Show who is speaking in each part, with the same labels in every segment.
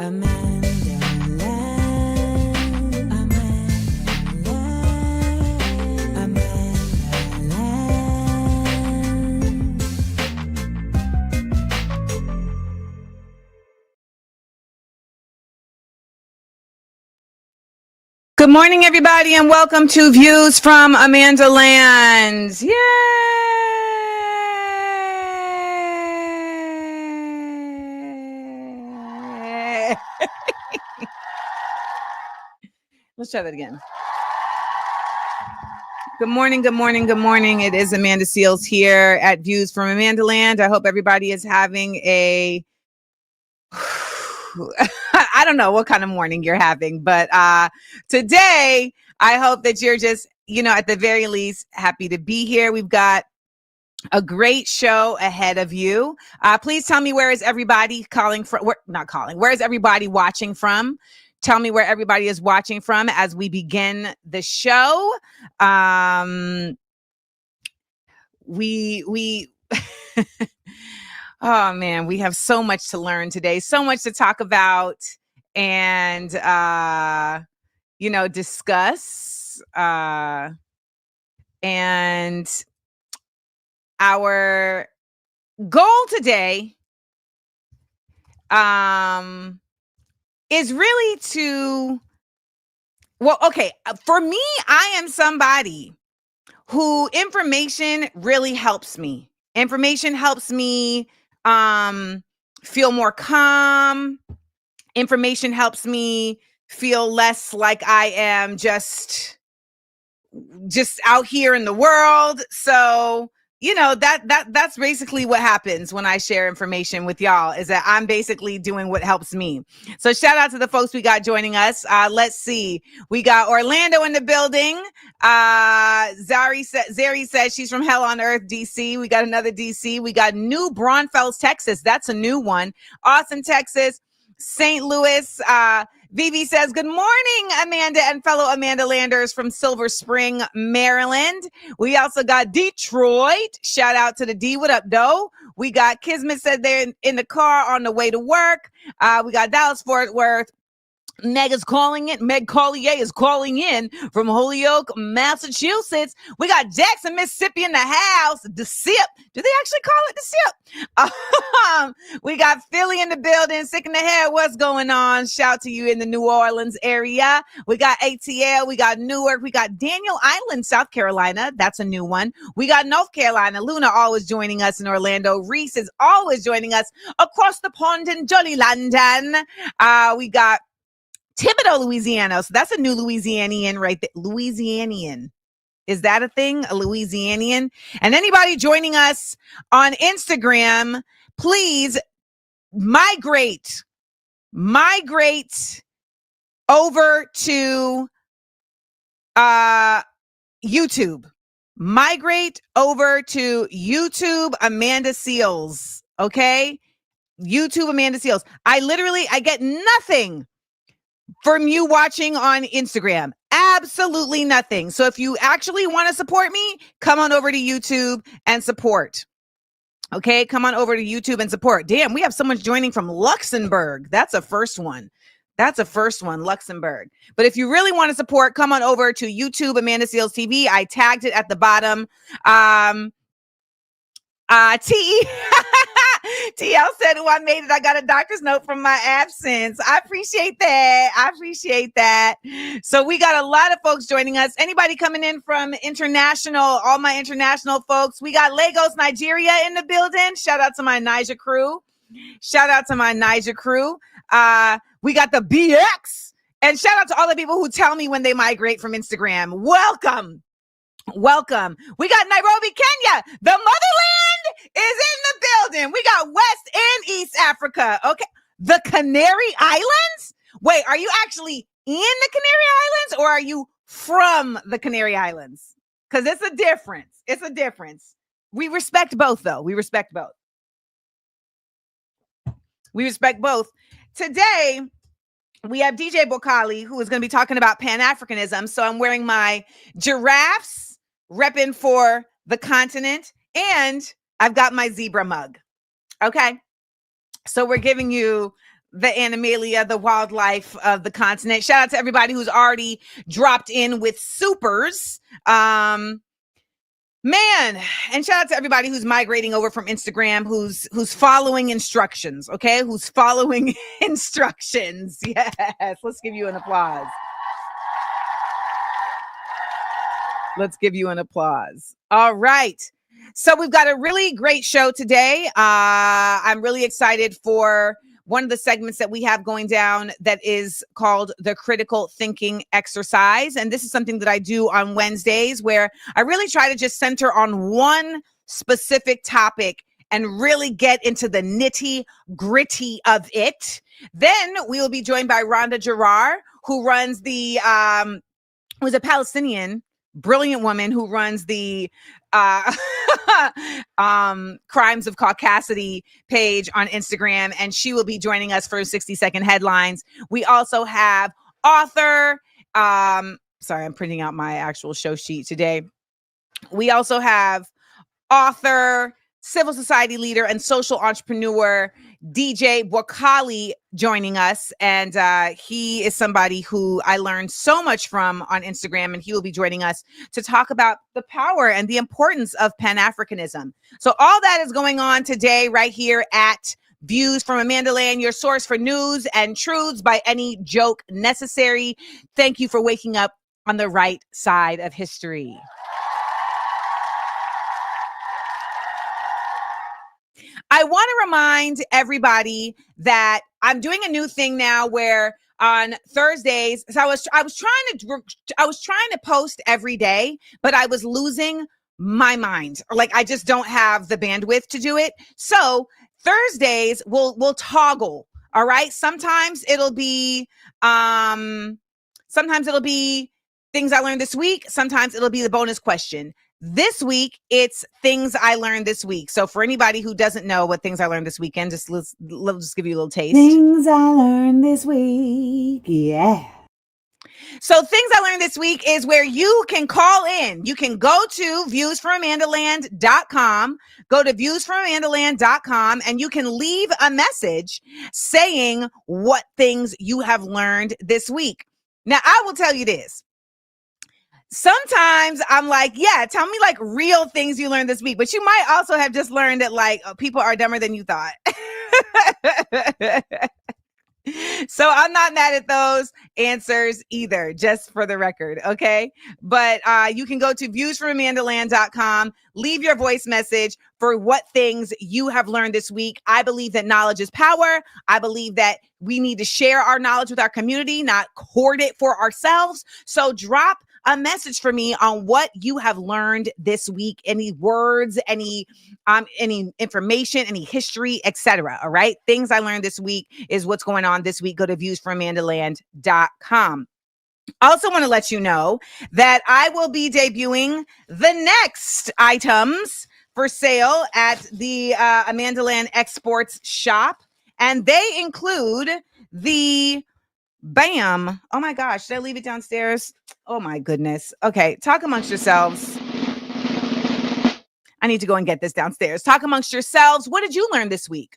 Speaker 1: AmandaLand, AmandaLand, AmandaLand. Good morning, everybody, and welcome to Views from AmandaLand. Yay! Let's try that again. Good morning, good morning, good morning. It is Amanda Seals here at Views from AmandaLand. I hope everybody is having a I don't know what kind of morning you're having, but today I hope that you're just, at the very least, happy to be here. We've got a great show ahead of you. Please tell me, where is everybody calling from? Where is everybody watching from? Tell me where everybody is watching from as we begin the show. We Oh man, we have so much to learn today, so much to talk about and discuss. And our goal today is really for me, I am somebody who information really helps me. Information helps me feel more calm. Information helps me feel less like I am just out here in the world. So, that's basically what happens when I share information with y'all, is that I'm basically doing what helps me. So shout out to the folks we got joining us. Let's see. We got Orlando in the building. Zari says she's from Hell on Earth, DC. We got another DC. We got New Braunfels, Texas. That's a new one. Austin, Texas. St. Louis. Vivi says, good morning, Amanda and fellow AmandaLanders from Silver Spring, Maryland. We also got Detroit. Shout out to the D. What up, doe? We got Kismet said they're in the car on the way to work. We got Dallas, Fort Worth. Meg Collier is calling in from Holyoke, Massachusetts. We got Jackson, Mississippi in the house. The SIP. Do they actually call it the SIP? We got Philly in the building. Sick in the head. What's going on? Shout to you in the New Orleans area. We got ATL. We got Newark. We got Daniel Island, South Carolina. That's a new one. We got North Carolina. Luna always joining us in Orlando. Reese is always joining us across the pond in Jolly London. We got Thibodaux, Louisiana. So that's a new Louisianian right there. Louisianian. Is that a thing? A Louisianian? And anybody joining us on Instagram, please migrate over to YouTube. Migrate over to YouTube, Amanda Seals. Okay? YouTube, Amanda Seals. I get nothing from you watching on Instagram. Absolutely nothing. So if you actually want to support me, come on over to YouTube and support. Okay, come on over to YouTube and support. Damn, we have someone joining from Luxembourg. That's a first one. Luxembourg. But if you really want to support, come on over to YouTube, Amanda Seals TV. I tagged it at the bottom. TL said, I made it. I got a doctor's note from my absence. I appreciate that. So we got a lot of folks joining us. Anybody coming in from international, all my international folks. We got Lagos, Nigeria in the building. Shout out to my Niger crew. We got the BX. And shout out to all the people who tell me when they migrate from Instagram. Welcome. We got Nairobi, Kenya. The motherland is in the building. We got West and East Africa. Okay. The Canary Islands? Wait, are you actually in the Canary Islands or are you from the Canary Islands? Because it's a difference. We respect both, though. We respect both. Today, we have DJ Bakwali, who is going to be talking about Pan-Africanism. So I'm wearing my giraffes, repping for the continent, and I've got my zebra mug. Okay. So we're giving you the animalia, the wildlife of the continent. Shout out to everybody who's already dropped in with supers. Man, and shout out to everybody who's migrating over from Instagram, who's following instructions, okay? Who's following instructions. Yes, let's give you an applause. Let's give you an applause. All right. So we've got a really great show today. I'm really excited for one of the segments that we have going down that is called the critical thinking exercise. And this is something that I do on Wednesdays where I really try to just center on one specific topic and really get into the nitty gritty of it. Then we will be joined by Randa Jarrar, who runs the, who's a Palestinian brilliant woman who runs the Crimes of Caucasity page on Instagram, and she will be joining us for 60-second headlines. We also have author, sorry, I'm printing out my actual show sheet today. We also have author, civil society leader, and social entrepreneur DJ Bakwali joining us. And he is somebody who I learned so much from on Instagram, and he will be joining us to talk about the power and the importance of Panafricanism. So all that is going on today right here at Views from AmandaLand, your source for news and truths by any joke necessary. Thank you for waking up on the right side of history. I want to remind everybody that I'm doing a new thing now where on Thursdays, so I was trying to post every day, but I was losing my mind. Like I just don't have the bandwidth to do it. So Thursdays we'll toggle. All right. Sometimes it'll be things I learned this week. Sometimes it'll be the bonus question. This week, it's things I learned this week. So for anybody who doesn't know what things I learned this weekend, let's just give you a little taste.
Speaker 2: Things I learned this week. Yeah.
Speaker 1: So things I learned this week is where you can call in. You can go to viewsfromamandaland.com, go to viewsfromamandaland.com, and you can leave a message saying what things you have learned this week. Now, I will tell you this. Sometimes I'm like, yeah, tell me like real things you learned this week, but you might also have just learned that like people are dumber than you thought. So I'm not mad at those answers either, just for the record, okay? But you can go to viewsfromamandaland.com, leave your voice message for what things you have learned this week. I believe that knowledge is power. I believe that we need to share our knowledge with our community, not hoard it for ourselves. So drop a message for me on what you have learned this week, any words, any information, any history, etc. All right. Things I learned this week is what's going on this week. Go to viewsfromamandaland.com. Also want to let you know that I will be debuting the next items for sale at the AmandaLand Exports shop. And they include the Bam. Oh my gosh. Did I leave it downstairs? Oh my goodness. Okay. Talk amongst yourselves. I need to go and get this downstairs. Talk amongst yourselves. What did you learn this week?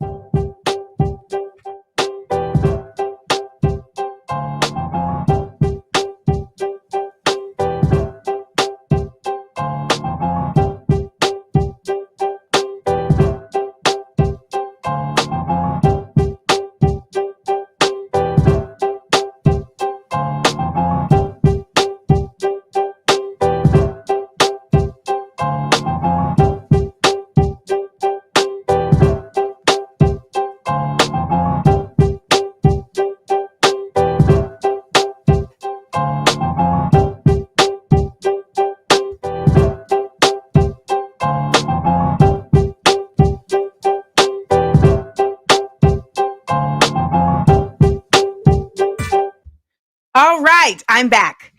Speaker 1: All right, I'm back.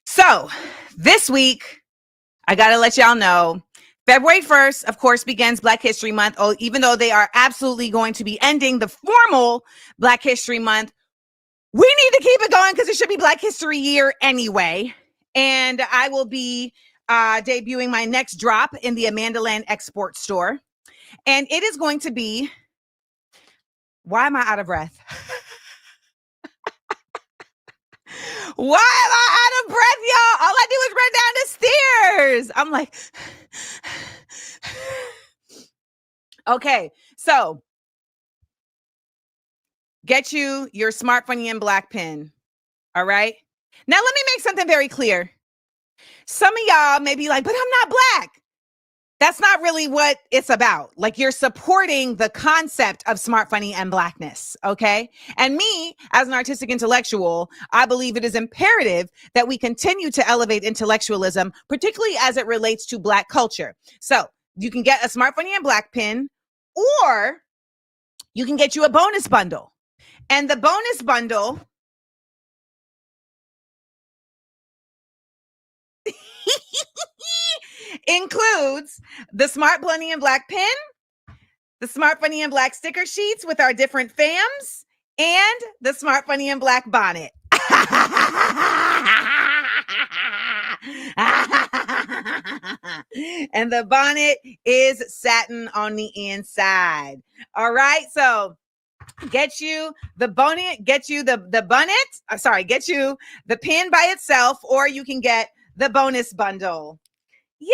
Speaker 1: So this week, I got to let y'all know, February 1st, of course, begins Black History Month. Oh, even though they are absolutely going to be ending the formal Black History Month, we need to keep it going because it should be Black History Year anyway. And I will be debuting my next drop in the AmandaLand Export Store. And it is going to be, why am I out of breath? Why am I out of breath, y'all? All I do is run down the stairs. I'm like, okay, so get you your Smart, Funny, and Black pin. All right. Now, let me make something very clear. Some of y'all may be like, but I'm not Black. That's not really what it's about. Like, you're supporting the concept of smart, funny, and Blackness. Okay. And me, as an artistic intellectual, I believe it is imperative that we continue to elevate intellectualism, particularly as it relates to Black culture. So you can get a Smart, Funny, and Black pin, or you can get you a bonus bundle. And the bonus bundle includes the Smart, Funny, and Black pin, the Smart, Funny, and Black sticker sheets with our different fams, and the Smart, Funny, and Black bonnet. And the bonnet is satin on the inside. All right, so get you the bonnet, get you the bonnet, get you the pin by itself, or you can get the bonus bundle. Yay!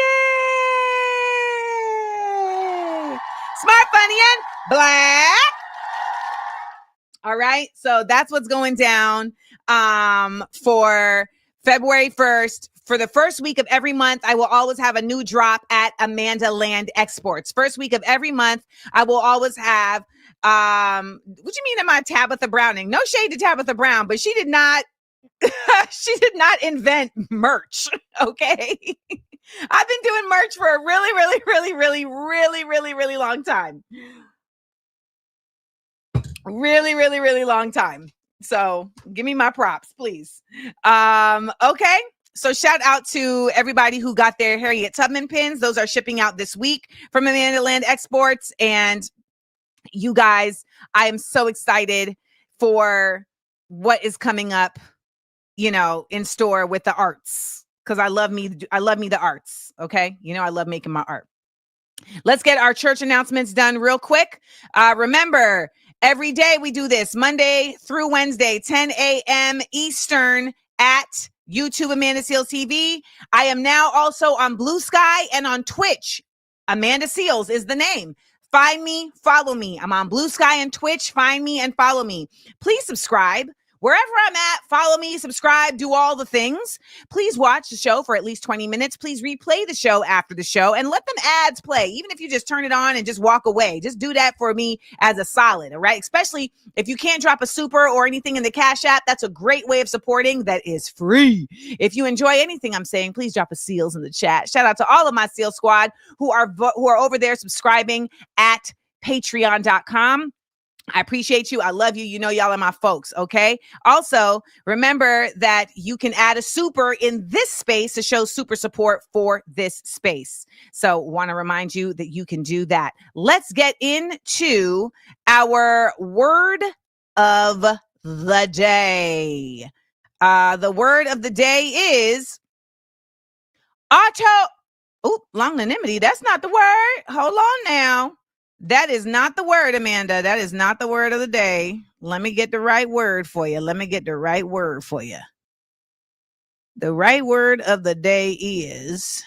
Speaker 1: Smart, Funny, and Black. All right, so that's what's going down for February 1st. For the first week of every month, I will always have a new drop at AmandaLand Exports. First week of every month, I will always have, what you mean am I Tabitha Browning? No shade to Tabitha Brown, but she did not invent merch, okay? I've been doing merch for a really long time. Really long time. So give me my props, please. Okay. So shout out to everybody who got their Harriet Tubman pins. Those are shipping out this week from AmandaLand Exports. And you guys, I am so excited for what is coming up, in store with the arts. Because I love me the arts. Okay. I love making my art. Let's get our church announcements done real quick. Remember, every day we do this, Monday through Wednesday, 10 a.m. Eastern at YouTube Amanda Seales TV. I am now also on Blue Sky and on Twitch. Amanda Seales is the name. Find me, follow me. I'm on Blue Sky and Twitch. Find me and follow me. Please subscribe. Wherever I'm at, follow me, subscribe, do all the things. Please watch the show for at least 20 minutes. Please replay the show after the show and let them ads play. Even if you just turn it on and just walk away, just do that for me as a solid, all right? Especially if you can't drop a super or anything in the Cash App, that's a great way of supporting that is free. If you enjoy anything I'm saying, please drop a Seals in the chat. Shout out to all of my Seal Squad who are over there subscribing at patreon.com. I appreciate you. I love you. Y'all are my folks. Okay. Also, remember that you can add a super in this space to show super support for this space. So want to remind you that you can do that. Let's get into our word of the day. The word of the day is longanimity. That's not the word. Hold on now. That is not the word, Amanda. That is not the word of the day. Let me get the right word for you. The right word of the day is...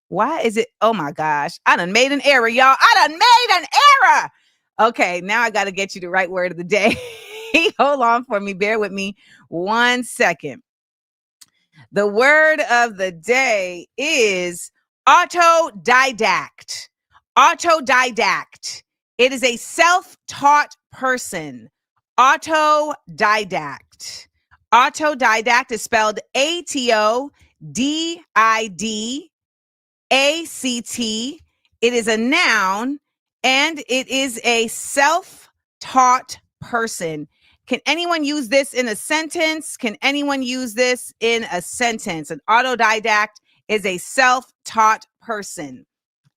Speaker 1: Why is it? Oh my gosh. I done made an error, y'all. Okay, now I got to get you the right word of the day. Hold on for me. Bear with me 1 second. The word of the day is autodidact. Autodidact. It is a self-taught person. Autodidact. Autodidact is spelled ATODIDACT. It is a noun, and it is a self-taught person. Can anyone use this in a sentence? An autodidact is a self-taught person.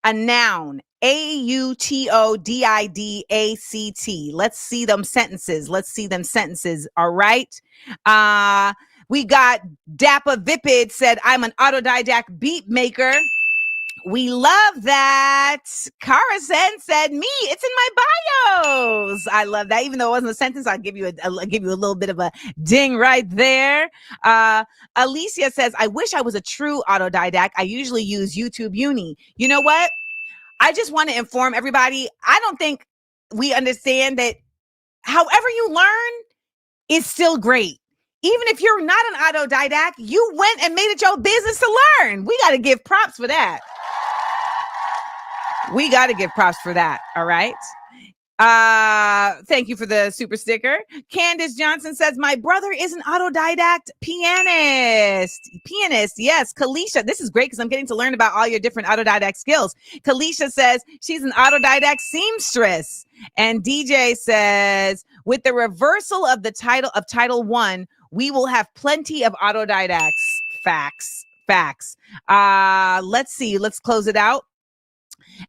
Speaker 1: A noun, AUTODIDACT. Let's see them sentences. All right. We got Dappa Vipid said, I'm an autodidact beat maker. We love that. Cara said me. It's in my bios. I love that. Even though it wasn't a sentence, I'll give you a little bit of a ding right there. Alicia says, I wish I was a true autodidact. I usually use YouTube Uni. You know what? I just want to inform everybody. I don't think we understand that however you learn is still great. Even if you're not an autodidact, you went and made it your business to learn. We got to give props for that. We got to give props for that. All right. Thank you for the super sticker. Candace Johnson says, my brother is an autodidact pianist. Yes. Kalisha, this is great because I'm getting to learn about all your different autodidact skills. Kalisha says she's an autodidact seamstress. And DJ says, with the reversal of the title of Title 1, we will have plenty of autodidacts. Facts. Let's see. Let's close it out.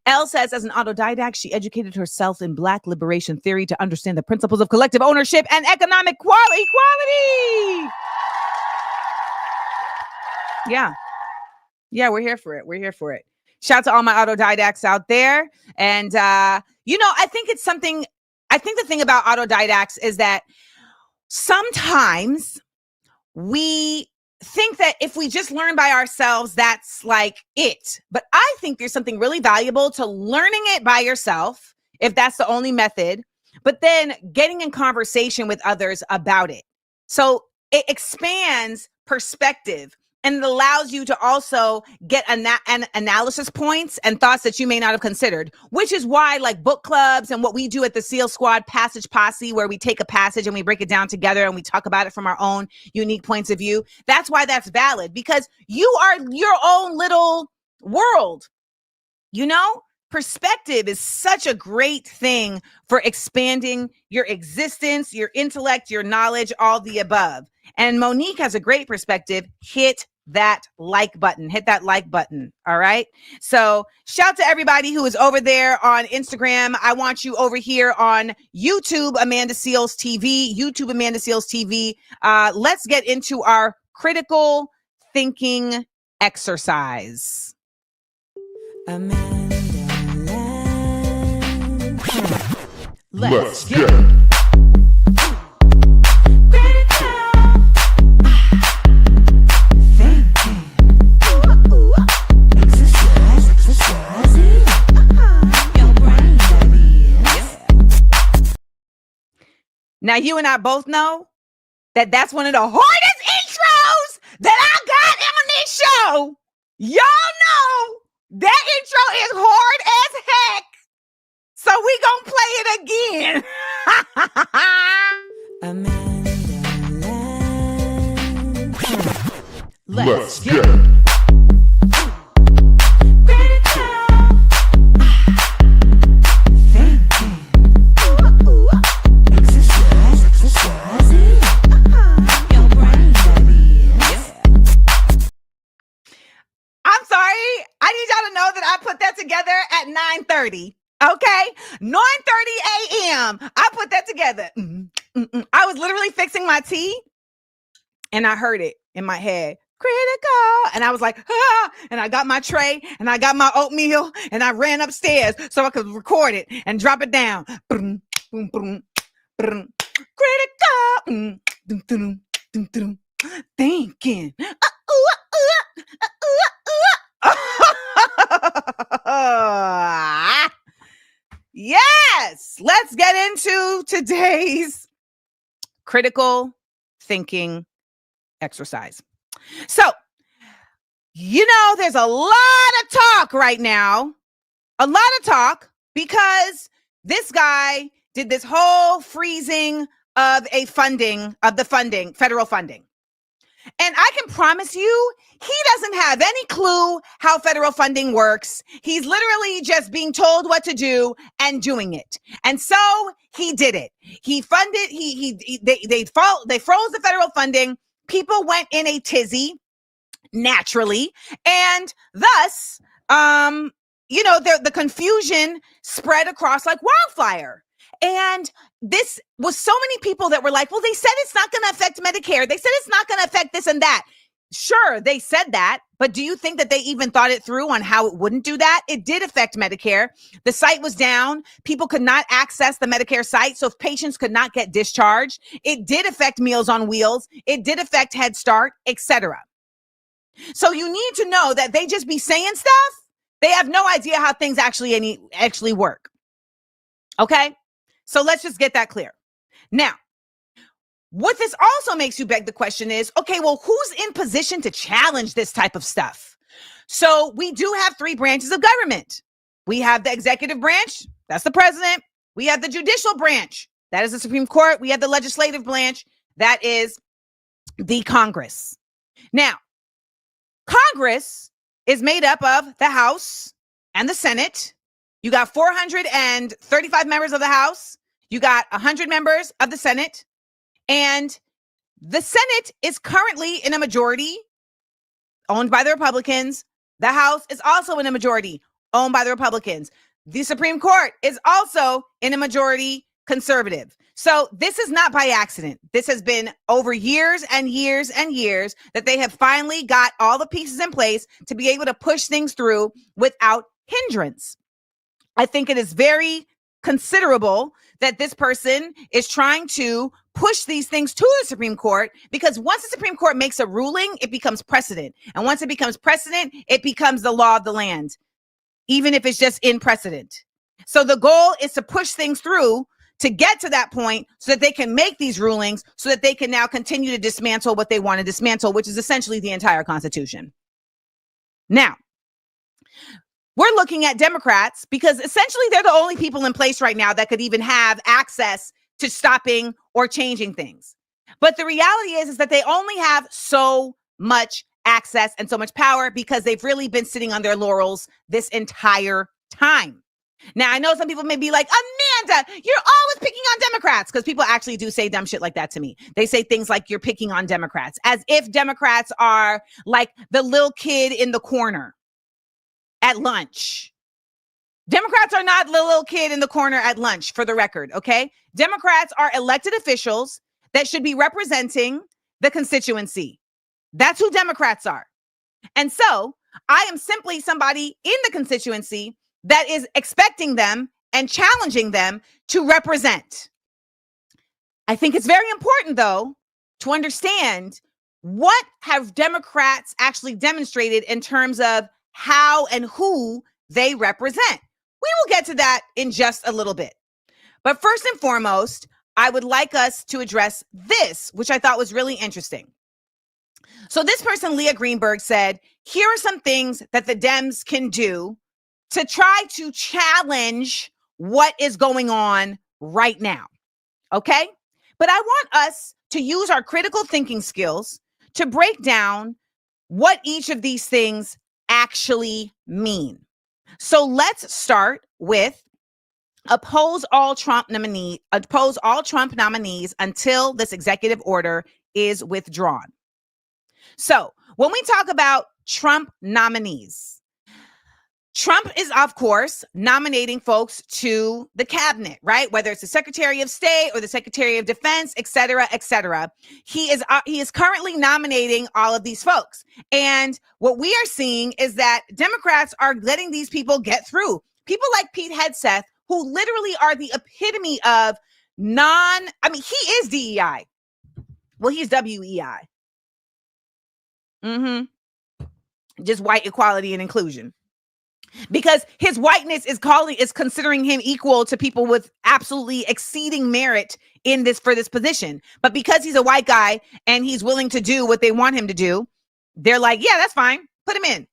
Speaker 1: Elle says, as an autodidact, she educated herself in Black liberation theory to understand the principles of collective ownership and economic equality. Yeah, we're here for it. Shout out to all my autodidacts out there. And, I think the thing about autodidacts is that sometimes we think that if we just learn by ourselves, that's like it. But I think there's something really valuable to learning it by yourself, if that's the only method, but then getting in conversation with others about it. So it expands perspective and it allows you to also get an analysis points and thoughts that you may not have considered, which is why like book clubs and what we do at the SEAL Squad Passage Posse, where we take a passage and we break it down together and we talk about it from our own unique points of view. That's why that's valid, because you are your own little world. Perspective is such a great thing for expanding your existence, your intellect, your knowledge, all the above. And Monique has a great perspective. Hit that like button. All right. So shout to everybody who is over there on Instagram. I want you over here on YouTube, Amanda Seales TV, Let's get into our critical thinking exercise. AmandaLand. Let's get Now, you and I both know that that's one of the hardest intros that I got on this show. Y'all know that intro is hard as heck. So we gonna play it again. AmandaLand. Let's get it. Together at 9:30. Okay, 9:30 a.m. I put that together. I was literally fixing my tea, and I heard it in my head, critical, and I was like, and I got my tray, and I got my oatmeal, and I ran upstairs so I could record it and drop it down. Critical, thinking. Yes, let's get into today's critical thinking exercise. So, there's a lot of talk right now, because this guy did this whole freezing of federal funding. And I can promise you, he doesn't have any clue how federal funding works. He's literally just being told what to do and doing it. And so he did it. He funded, they froze the federal funding. People went in a tizzy naturally. And thus, the confusion spread across like wildfire. And this was so many people that were like, well, they said it's not going to affect Medicare. They said it's not going to affect this and that. Sure, they said that, but do you think that they even thought it through on how it wouldn't do that? It did affect Medicare. The site was down. People could not access the Medicare site, so patients could not get discharged. It did affect Meals on Wheels. It did affect Head Start, etc. So you need to know that they just be saying stuff. They have no idea how things actually work. Okay? So let's just get that clear. Now, what this also makes you beg the question is, okay, well, who's in position to challenge this type of stuff? So we do have three branches of government. We have the executive branch, that's the president. We have the judicial branch, that is the Supreme Court. We have the legislative branch, that is the Congress. Now, Congress is made up of the House and the Senate. You got 435 members of the House. You got 100 members of the Senate. And the Senate is currently in a majority owned by the Republicans. The House is also in a majority owned by the Republicans. The Supreme Court is also in a majority conservative. So this is not by accident. This has been over years and years and years that they have finally got all the pieces in place to be able to push things through without hindrance. I think it is very considerable that this person is trying to push these things to the Supreme Court, because once the Supreme Court makes a ruling, it becomes precedent. And once it becomes precedent, it becomes the law of the land, even if it's just in precedent. So the goal is to push things through to get to that point so that they can make these rulings so that they can now continue to dismantle what they want to dismantle, which is essentially the entire Constitution. Now, we're looking at Democrats because essentially they're the only people in place right now that could even have access to stopping or changing things. But the reality is that they only have so much access and so much power because they've really been sitting on their laurels this entire time. Now, I know some people may be like, Amanda, you're always picking on Democrats, because people actually do say dumb shit like that to me. They say things like you're picking on Democrats, as if Democrats are like the little kid in the corner at lunch. Democrats are not the little kid in the corner at lunch, for the record, okay? Democrats are elected officials that should be representing the constituency. That's who Democrats are. And so I am simply somebody in the constituency that is expecting them and challenging them to represent. I think it's very important, though, to understand what have Democrats actually demonstrated in terms of how and who they represent. We will get to that in just a little bit. But first and foremost, I would like us to address this, which I thought was really interesting. So this person, Leah Greenberg, said, here are some things that the Dems can do to try to challenge what is going on right now. Okay? But I want us to use our critical thinking skills to break down what each of these things actually mean. So let's start with oppose all Trump nominees until this executive order is withdrawn. So when we talk about Trump nominees, Trump is, of course, nominating folks to the cabinet, right? Whether it's the Secretary of State or the Secretary of Defense, et cetera, et cetera. He is currently nominating all of these folks. And what we are seeing is that Democrats are letting these people get through. People like Pete Hegseth, who literally are the epitome of he is DEI. Well, he's WEI. Just white equality and inclusion. Because his whiteness is considering him equal to people with absolutely exceeding merit for this position. But because he's a white guy and he's willing to do what they want him to do, they're like, yeah, that's fine. Put him in.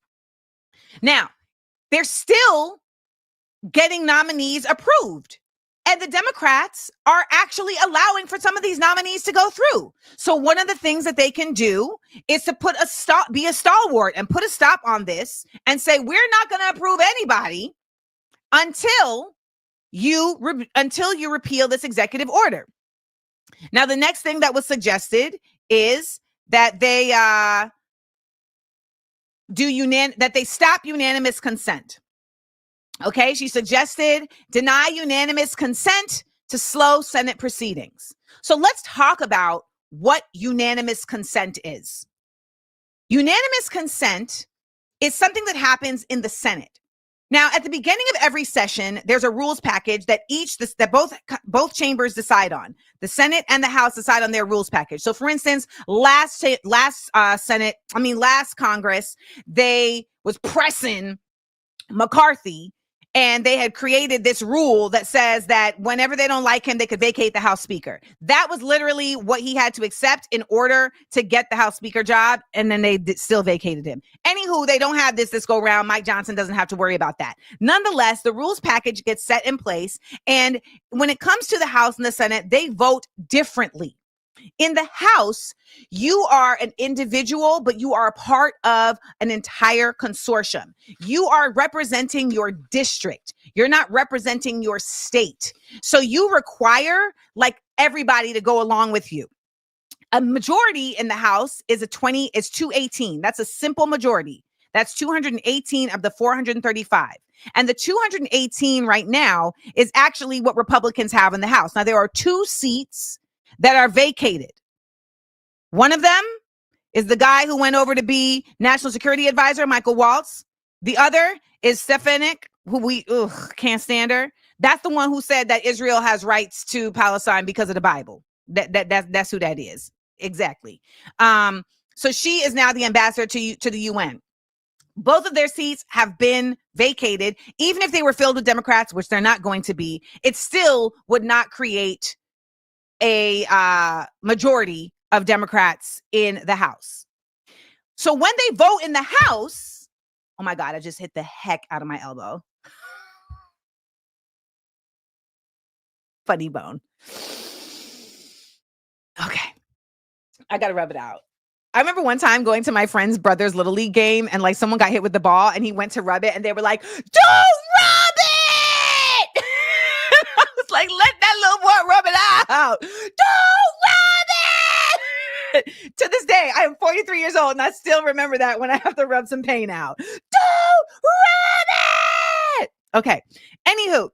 Speaker 1: Now, they're still getting nominees approved. And the Democrats are actually allowing for some of these nominees to go through. So one of the things that they can do is to be a stalwart and put a stop on this and say, we're not going to approve anybody until you repeal this executive order. Now, the next thing that was suggested is that they stop unanimous consent. Okay, she suggested deny unanimous consent to slow Senate proceedings. So let's talk about what unanimous consent is. Unanimous consent is something that happens in the Senate. Now, at the beginning of every session, there's a rules package that both chambers decide on. The Senate and the House decide on their rules package. So, for instance, last Congress, they was pressing McCarthy, and they had created this rule that says that whenever they don't like him, they could vacate the House Speaker. That was literally what he had to accept in order to get the House Speaker job, and then they still vacated him. Anywho, they don't have this go round. Mike Johnson doesn't have to worry about that. Nonetheless, the rules package gets set in place, and when it comes to the House and the Senate, they vote differently. In the House, you are an individual, but you are a part of an entire consortium. You are representing your district. You're not representing your state. So you require like everybody to go along with you. A majority in the House is 218. That's a simple majority. That's 218 of the 435. And the 218 right now is actually what Republicans have in the House. Now, there are 2 seats that are vacated. One of them is the guy who went over to be National Security Advisor, Michael Waltz. The other is Stefanik, who we can't stand her. That's the one who said that Israel has rights to Palestine because of the Bible. That's who that is. Exactly. So she is now the ambassador to the UN. Both of their seats have been vacated. Even if they were filled with Democrats, which they're not going to be, it still would not create a majority of Democrats in the House. So when they vote in the House, oh my God, I just hit the heck out of my elbow. Funny bone. Okay. I got to rub it out. I remember one time going to my friend's brother's Little League game, and like someone got hit with the ball and he went to rub it and they were like, "Don't rub it!" I was like, "Let that little boy rub it out. Don't rub it!" To this day, I am 43 years old and I still remember that when I have to rub some pain out. Don't rub it! Okay. Anywho,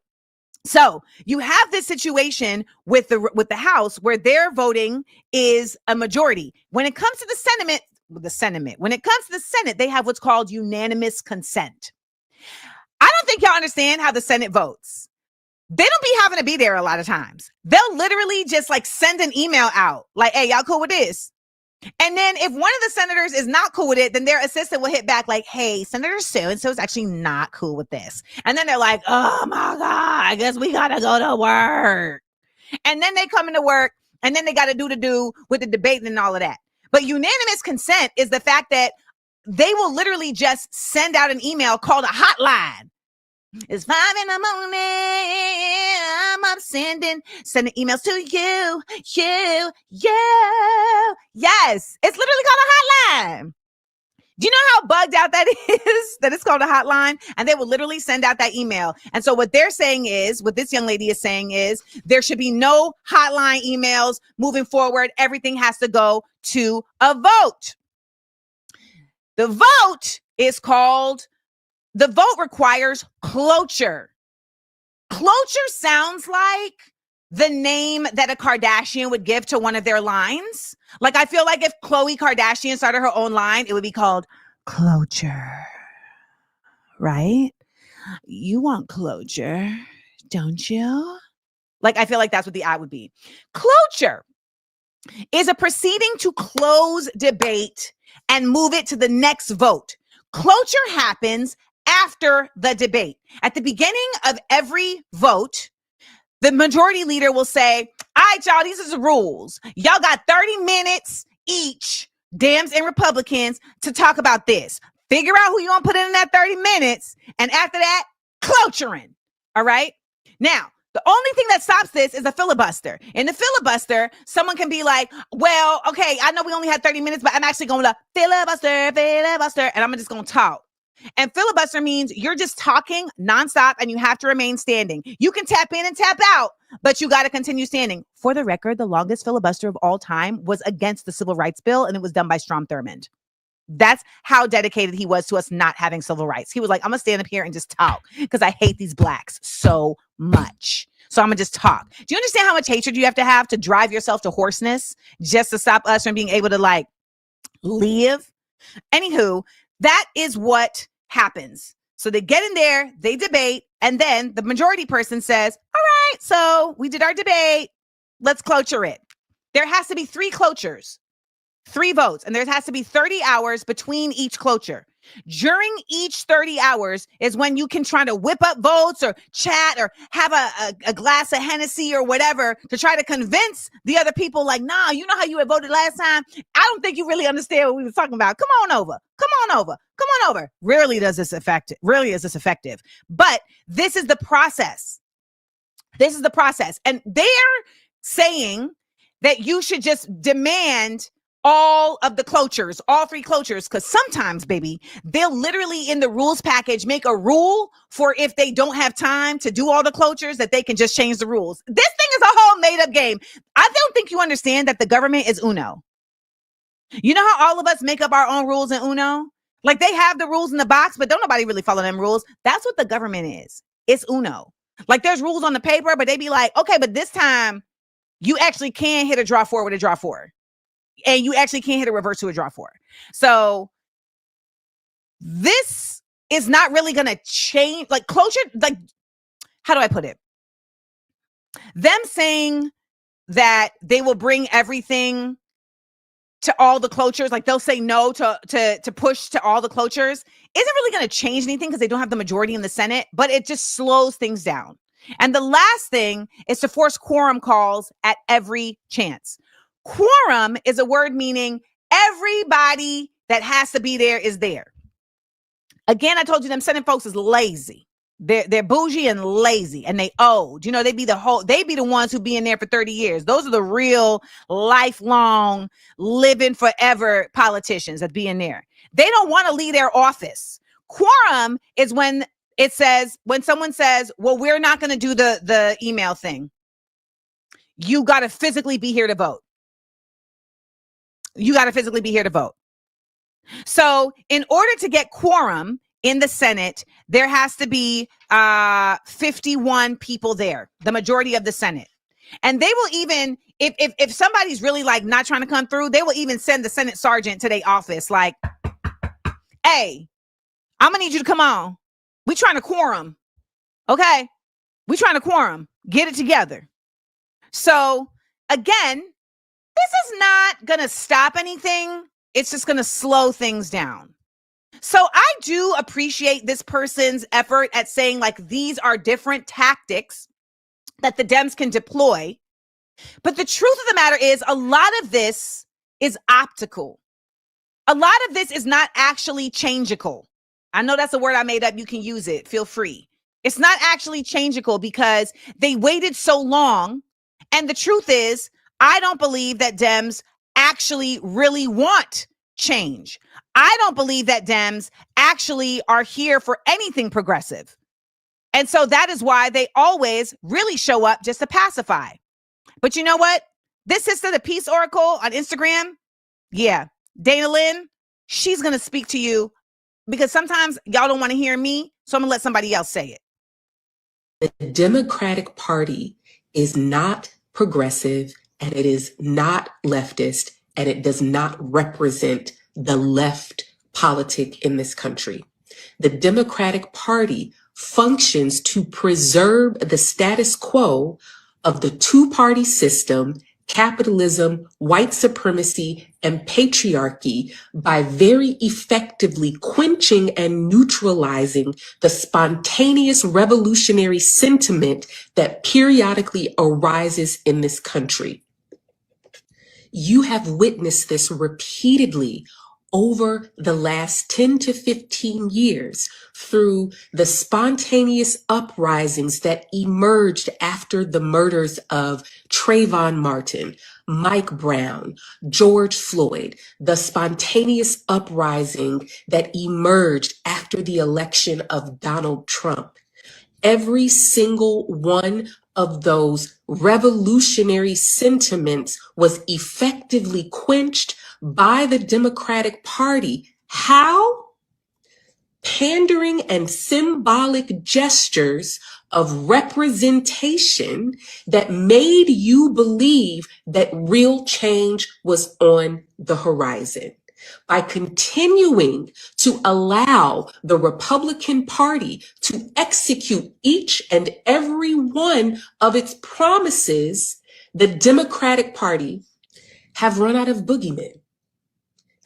Speaker 1: so you have this situation with the House where their voting is a majority. When it comes to the Senate, they have what's called unanimous consent. I don't think y'all understand how the Senate votes. They don't be having to be there a lot of times. They'll literally just like send an email out like, "Hey, y'all cool with this?" And then if one of the senators is not cool with it, then their assistant will hit back like, "Hey, Senator so-and-so is actually not cool with this." And then they're like, "Oh my God, I guess we got to go to work." And then they come into work and then they got to do with the debating and all of that. But unanimous consent is the fact that they will literally just send out an email called a hotline. It's 5 a.m. I'm up sending emails to you. Yes, it's literally called a hotline. Do you know how bugged out that is? That it's called a hotline, and they will literally send out that email. And so what they're saying is, what this young lady is saying is, there should be no hotline emails moving forward. Everything has to go to a vote. The vote requires cloture. Cloture sounds like the name that a Kardashian would give to one of their lines. Like, I feel like if Khloe Kardashian started her own line, it would be called Cloture, right? You want closure, don't you? Like, I feel like that's what the ad would be. Cloture is a proceeding to close debate and move it to the next vote. Cloture happens after the debate. At the beginning of every vote, the majority leader will say, "All right, y'all, these are the rules. Y'all got 30 minutes each, Dems and Republicans, to talk about this. Figure out who you want to put in that 30 minutes. And after that, cloturing." All right? Now, the only thing that stops this is a filibuster. In the filibuster, someone can be like, "Well, okay, I know we only had 30 minutes, but I'm actually going to filibuster, and I'm just going to talk." And filibuster means you're just talking nonstop and you have to remain standing. You can tap in and tap out, but you got to continue standing. For the record, the longest filibuster of all time was against the Civil Rights Bill, and it was done by Strom Thurmond. That's how dedicated he was to us not having civil rights. He was like, "I'm going to stand up here and just talk because I hate these blacks so much. So I'm going to just talk." Do you understand how much hatred you have to drive yourself to hoarseness just to stop us from being able to like live? Anywho, that is what happens. So they get in there, they debate, and then the majority person says, all right, so we did our debate. Let's cloture it. There has to be 3 clotures, 3 votes, and there has to be 30 hours between each cloture. During each 30 hours is when you can try to whip up votes or chat or have a glass of Hennessy or whatever to try to convince the other people like, nah, you know how you had voted last time? I don't think you really understand what we were talking about. Come on over. Come on over. Come on over. Rarely is this effective. But this is the process. This is the process. And they're saying that you should just demand all of the clotures, all 3 clotures, because sometimes, baby, they'll literally in the rules package make a rule for if they don't have time to do all the clotures that they can just change the rules. This thing is a whole made up game. I don't think you understand that the government is Uno. You know how all of us make up our own rules in Uno? Like they have the rules in the box, but don't nobody really follow them rules. That's what the government is. It's Uno. Like there's rules on the paper, but they be like, okay, but this time you actually can hit a draw 4 with a draw 4. And you actually can't hit a reverse to a draw 4. So this is not really going to change, like closure, like, how do I put it? Them saying that they will bring everything to all the clotures, like they'll say no to push to all the clotures, isn't really going to change anything because they don't have the majority in the Senate, but it just slows things down. And the last thing is to force quorum calls at every chance. Quorum is a word meaning everybody that has to be there is there. Again, I told you them Senate folks is lazy. They're bougie and lazy, and they old. You know, they be the ones who be in there for 30 years. Those are the real lifelong, living forever politicians that be in there. They don't want to leave their office. Quorum is when someone says, well, we're not going to do the email thing. You got to physically be here to vote. So in order to get quorum in the Senate, there has to be 51 people there, the majority of the Senate. And they will even, if somebody's really like not trying to come through, they will even send the Senate sergeant to their office like, hey, I'm going to need you to come on. We trying to quorum. Okay? We trying to quorum. Get it together. So again, this is not going to stop anything. It's just going to slow things down. So I do appreciate this person's effort at saying like these are different tactics that the Dems can deploy. But the truth of the matter is a lot of this is optical. A lot of this is not actually changeable. I know that's a word I made up. You can use it. Feel free. It's not actually changeable because they waited so long. And the truth is, I don't believe that Dems actually really want change. I don't believe that Dems actually are here for anything progressive. And so that is why they always really show up just to pacify. But you know what? This sister, the Peace Oracle on Instagram, yeah, Dana Lynn, she's going to speak to you because sometimes y'all don't want to hear me. So I'm going to let somebody else say
Speaker 3: it. The Democratic Party is not progressive, and it is not leftist, and it does not represent the left politic in this country. The Democratic Party functions to preserve the status quo of the two-party system, capitalism, white supremacy, and patriarchy by very effectively quenching and neutralizing the spontaneous revolutionary sentiment that periodically arises in this country. You have witnessed this repeatedly over the last 10 to 15 years through the spontaneous uprisings that emerged after the murders of Trayvon Martin, Mike Brown, George Floyd, the spontaneous uprising that emerged after the election of Donald Trump. Every single one of those revolutionary sentiments was effectively quenched by the Democratic Party. How? Pandering and symbolic gestures of representation that made you believe that real change was on the horizon. by continuing to allow the Republican Party to execute each and every one of its promises, the Democratic Party have run out of boogeymen.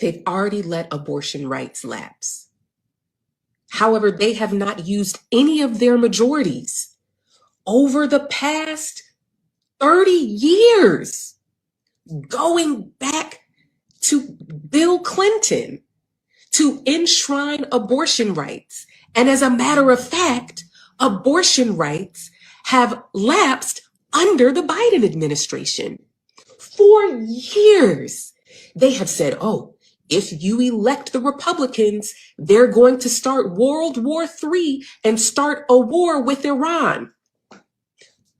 Speaker 3: They've already let abortion rights lapse. However, they have not used any of their majorities over the past 30 years, going back to Bill Clinton, to enshrine abortion rights. And as a matter of fact, abortion rights have lapsed under the Biden administration. For years, they have said, oh, if you elect the Republicans, they're going to start World War III and start a war with Iran.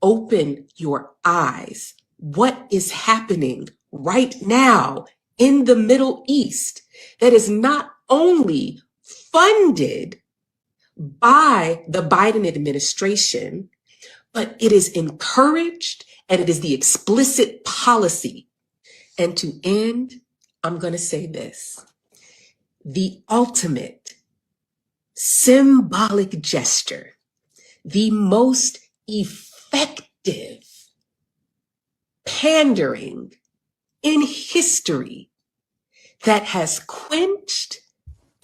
Speaker 3: Open your eyes. What is happening right now in the Middle East that is not only funded by the Biden administration, but it is encouraged and it is the explicit policy. And to end, I'm going to say this: the ultimate symbolic gesture, the most effective pandering in history that has quenched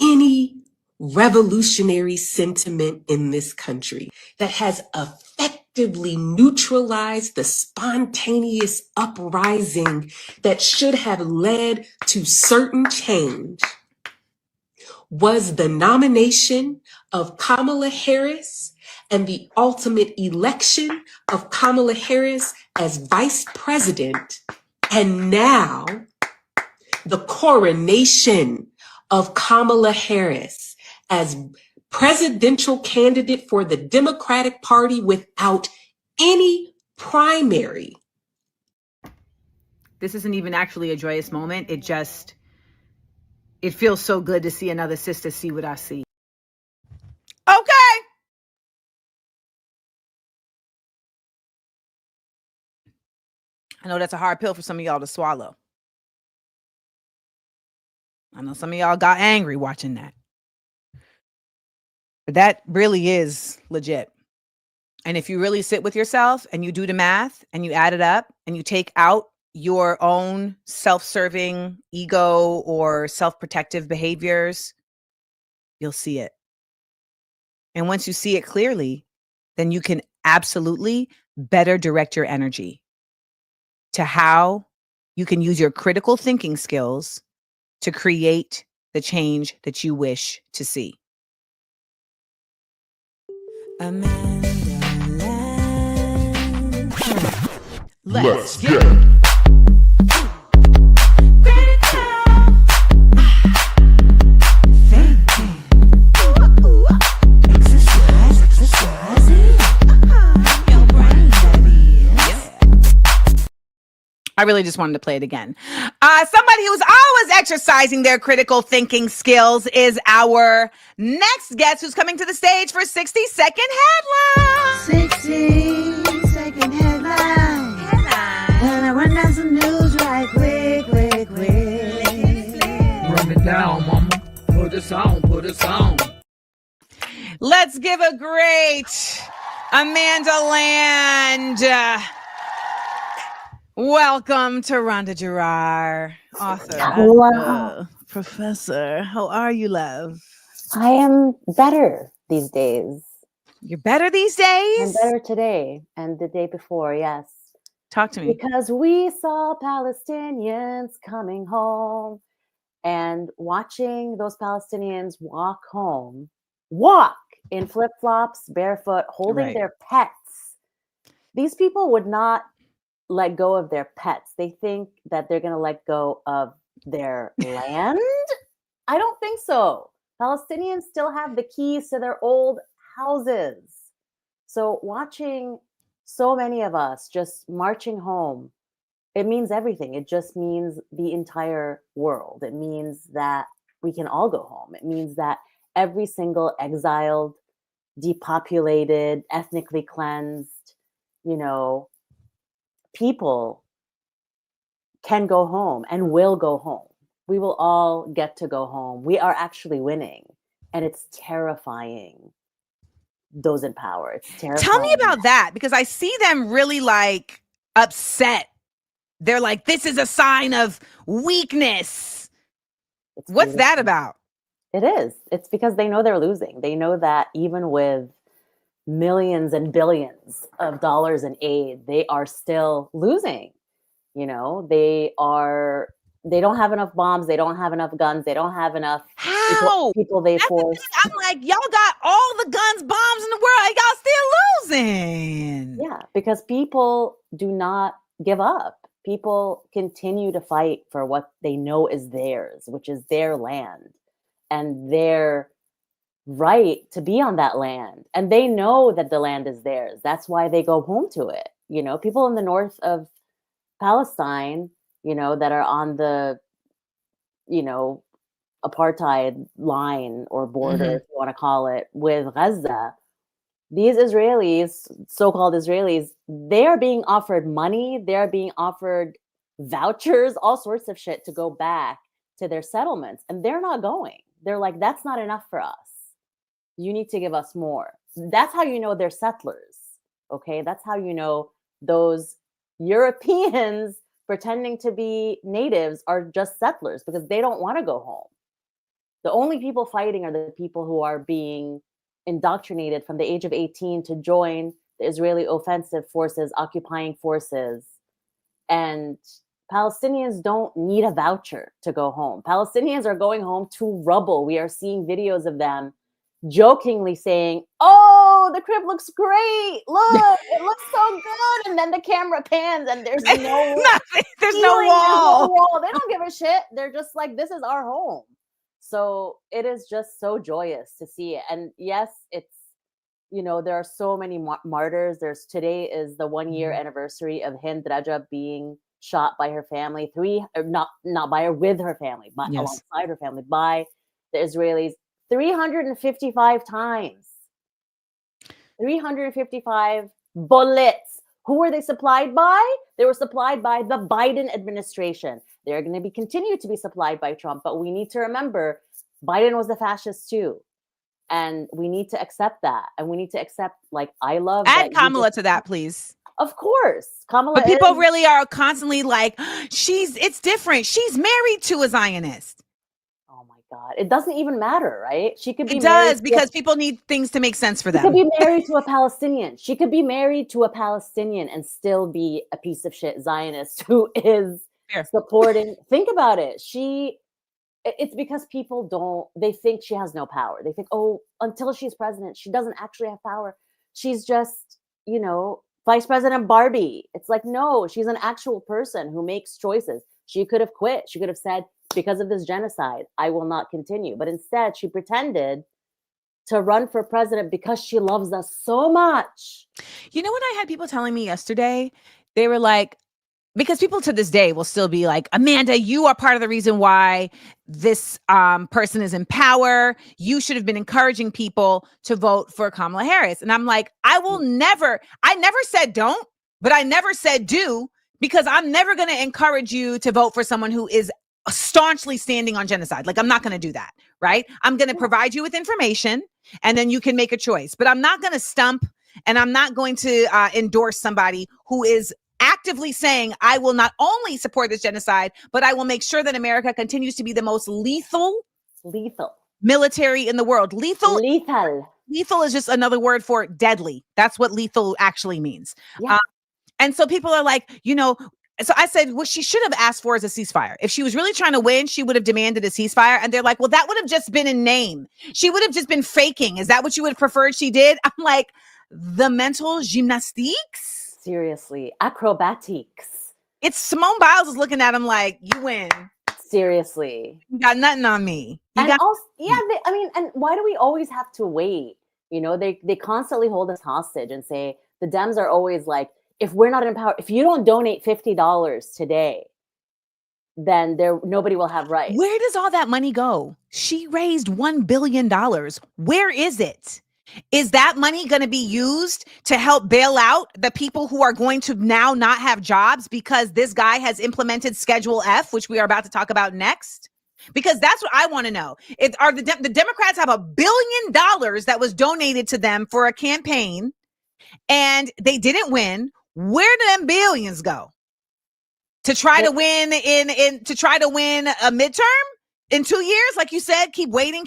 Speaker 3: any revolutionary sentiment in this country, that has effectively neutralized the spontaneous uprising that should have led to certain change, was the nomination of Kamala Harris and the ultimate election of Kamala Harris as vice president, and now the coronation of Kamala Harris as presidential candidate for the Democratic Party without any primary.
Speaker 1: This isn't even actually a joyous moment. It feels so good to see another sister see what I see. Okay. I know that's a hard pill for some of y'all to swallow. I know some of y'all got angry watching that. But that really is legit. And if you really sit with yourself and you do the math and you add it up and you take out your own self-serving ego or self-protective behaviors, you'll see it. And once you see it clearly, then you can absolutely better direct your energy to how you can use your critical thinking skills to create the change that you wish to see. AmandaLand. Let's get it. I really just wanted to play it again. Somebody who's always exercising their critical thinking skills is our next guest, who's coming to the stage for 60-second headline.
Speaker 2: 60-second headline. Gonna run down some news right quick.
Speaker 4: Run it down, mama. Put us on.
Speaker 1: Let's give a great AmandaLand welcome to Randa Jarrar, author,
Speaker 2: Wow.
Speaker 1: professor. How are you, love?
Speaker 2: I am better these days.
Speaker 1: You're better these days?
Speaker 2: I'm better today and the day before, yes.
Speaker 1: Talk to me.
Speaker 2: Because we saw Palestinians coming home, and watching those Palestinians walk in flip-flops, barefoot, holding their pets. These people would not let go of their pets. They think that they're going to let go of their land. I don't think so. Palestinians still have the keys to their old houses. So watching so many of us just marching home, it means everything. It just means the entire world. It means that we can all go home. It means that every single exiled, depopulated, ethnically cleansed, people can go home and will go home. we will all get to go home. We are actually winning. And it's terrifying. Those in power. It's terrifying.
Speaker 1: Tell me about that, because I see them really like upset. They're like, this is a sign of weakness. What's that about?
Speaker 2: It is. It's because they know they're losing. They know that even with millions and billions of dollars in aid, they are still losing. You know, they don't have enough bombs. They don't have enough guns. They don't have enough people they force.
Speaker 1: I'm like, y'all got all the guns, bombs in the world, and y'all still losing.
Speaker 2: Yeah, because people do not give up. People continue to fight for what they know is theirs, which is their land and their right to be on that land. And they know that the land is theirs. That's why they go home to it. You know, people in the north of Palestine, you know, that are on the, you know, apartheid line or border, if you want to call it, with Gaza, these Israelis, so-called Israelis, they are being offered money, they're being offered vouchers, all sorts of shit to go back to their settlements, and they're not going. They're like, that's not enough for us. You need to give us more. That's how you know they're settlers, okay? That's how you know those Europeans pretending to be natives are just settlers, because they don't want to go home. The only people fighting are the people who are being indoctrinated from the age of 18 to join the Israeli offensive forces, occupying forces. And Palestinians don't need a voucher to go home. Palestinians are going home to rubble. We are seeing videos of them jokingly saying, oh, the crib looks great. Look, it looks so good. And then the camera pans and there's no
Speaker 1: nothing. There's no wall.
Speaker 2: They don't give a shit. They're just like, this is our home. So it is just so joyous to see it. And yes, it's, you know, there are so many martyrs. Today is the 1 year anniversary of Hind Rajab being shot by her family, not by her, with her family, but alongside her family, by the Israelis 355 times. 355 bullets. Who were they supplied by? They were supplied by the Biden administration. They're going to be continued to be supplied by Trump, but we need to remember Biden was a fascist too. And we need to accept that. And we need to accept, like, I love
Speaker 1: Add Kamala to that, please.
Speaker 2: Of course. Kamala.
Speaker 1: But people really are constantly like, it's different. She's married to a Zionist.
Speaker 2: Oh my God. It doesn't even matter, right? She could be.
Speaker 1: It does, because people need things to make sense for them.
Speaker 2: She could be married to a Palestinian. She could be married to a Palestinian and still be a piece of shit Zionist who is supporting. Think about it. It's because people they think she has no power. They think, oh, until she's president, she doesn't actually have power. She's just, you know, Vice President Barbie. It's like, no, she's an actual person who makes choices. She could have quit. She could have said, because of this genocide, I will not continue. But instead, she pretended to run for president because she loves us so much.
Speaker 1: You know what I had people telling me yesterday? They were like, because people to this day will still be like, Amanda, you are part of the reason why this person is in power. You should have been encouraging people to vote for Kamala Harris. And I'm like, I never said don't, but I never said do, because I'm never going to encourage you to vote for someone who is staunchly standing on genocide. Like, I'm not going to do that, right? I'm going to provide you with information and then you can make a choice. But I'm not going to stump, and I'm not going to endorse somebody who is actively saying, I will not only support this genocide, but I will make sure that America continues to be the most lethal military in the world. Lethal is just another word for deadly. That's what lethal actually means. Yeah. And so people are like, you know, so I said, what she should have asked for is a ceasefire. If she was really trying to win, she would have demanded a ceasefire. And they're like, well, that would have just been a name. She would have just been faking. Is that what you would have preferred she did? I'm like, the mental gymnastiques?
Speaker 2: Seriously, acrobatics.
Speaker 1: It's Simone Biles is looking at him like, you win.
Speaker 2: Seriously.
Speaker 1: You got nothing on me.
Speaker 2: And why do we always have to wait? You know, they constantly hold us hostage and say, the Dems are always like, if we're not in power, if you don't donate $50 today, then nobody will have rights.
Speaker 1: Where does all that money go? She raised $1 billion. Where is it? Is that money going to be used to help bail out the people who are going to now not have jobs because this guy has implemented Schedule F, which we are about to talk about next? Because that's what I want to know. Are the Democrats have $1 billion that was donated to them for a campaign, and they didn't win. Where did them billions go? To try to win to try to win a midterm in 2 years, like you said, keep waiting.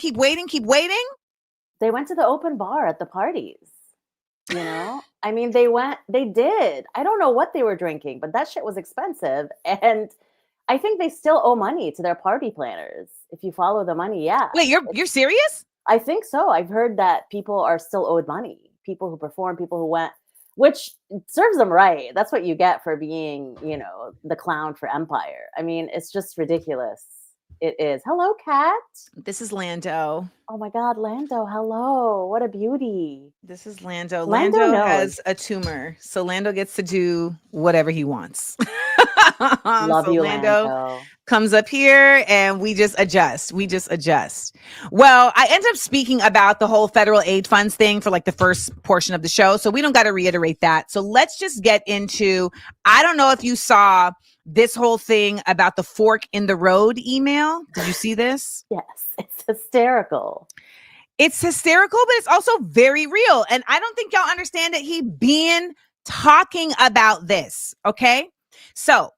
Speaker 2: They went to the open bar at the parties. You know, I mean, they did. I don't know what they were drinking, but that shit was expensive. And I think they still owe money to their party planners. If you follow the money, yeah.
Speaker 1: Wait, you're serious?
Speaker 2: I think so. I've heard that people are still owed money. People who perform, people who went, which serves them right. That's what you get for being, the clown for Empire. I mean, it's just ridiculous. It is. Hello, Kat.
Speaker 1: This is Lando.
Speaker 2: Oh my God, Lando. Hello. What a beauty.
Speaker 1: This is Lando.
Speaker 2: Lando
Speaker 1: has a tumor, so Lando gets to do whatever he wants.
Speaker 2: Love you, Lando.
Speaker 1: Comes up here and we just adjust. Well, I ended up speaking about the whole federal aid funds thing for like the first portion of the show, so we don't got to reiterate that. So let's just get into, I don't know if you saw this whole thing about the fork in the road email. Did you see this?
Speaker 2: Yes, it's hysterical.
Speaker 1: It's hysterical, but it's also very real. And I don't think y'all understand that he been talking about this, okay? So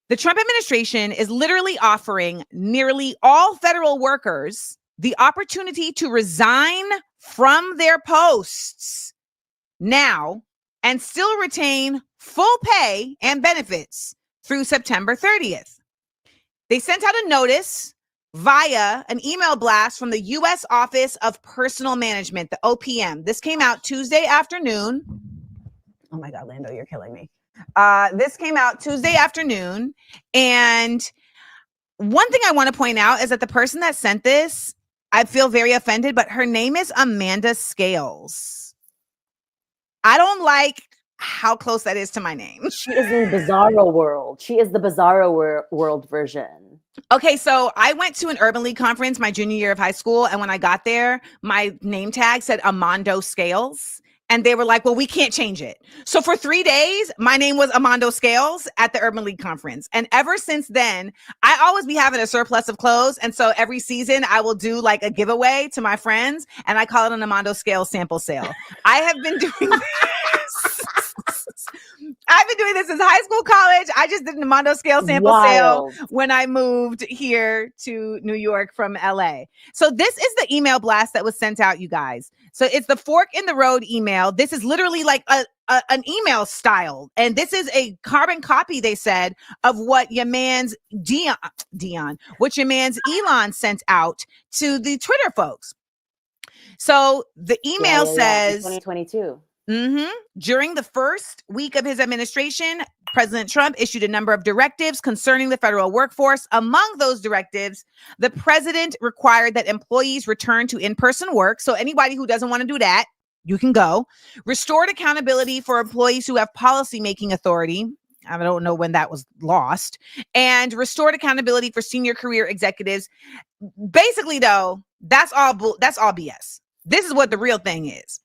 Speaker 1: the Trump administration is literally offering nearly all federal workers the opportunity to resign from their posts now and still retain full pay and benefits through September 30th. They sent out a notice via an email blast from the U.S. Office of Personnel Management, the OPM. This came out Tuesday afternoon. Oh my God, Lando, you're killing me. This came out Tuesday afternoon. And one thing I want to point out is that the person that sent this, I feel very offended, but her name is Amanda Scales. I don't like how close that is to my name.
Speaker 2: She is in Bizarro World. She is the Bizarro World version.
Speaker 1: Okay, so I went to an Urban League conference my junior year of high school. And when I got there, my name tag said Amanda Scales. And they were like, well, we can't change it. So for 3 days, my name was Amanda Scales at the Urban League conference. And ever since then, I always be having a surplus of clothes. And so every season I will do like a giveaway to my friends. And I call it an Amanda Scales sample sale. I have been doing this. I've been doing this since high school, college. I just did an Amanda Scales sample sale when I moved here to New York from LA. So this is the email blast that was sent out, you guys. So it's the fork in the road email. This is literally like an email style. And this is a carbon copy, they said, of what your man's what your man's Elon sent out to the Twitter folks. So the email says
Speaker 2: 2022.
Speaker 1: During the first week of his administration, President Trump issued a number of directives concerning the federal workforce. Among those directives, the president required that employees return to in-person work. So anybody who doesn't want to do that, you can go. Restored accountability for employees who have policy-making authority. I don't know when that was lost. And restored accountability for senior career executives. Basically, though, that's all BS. This is what the real thing is.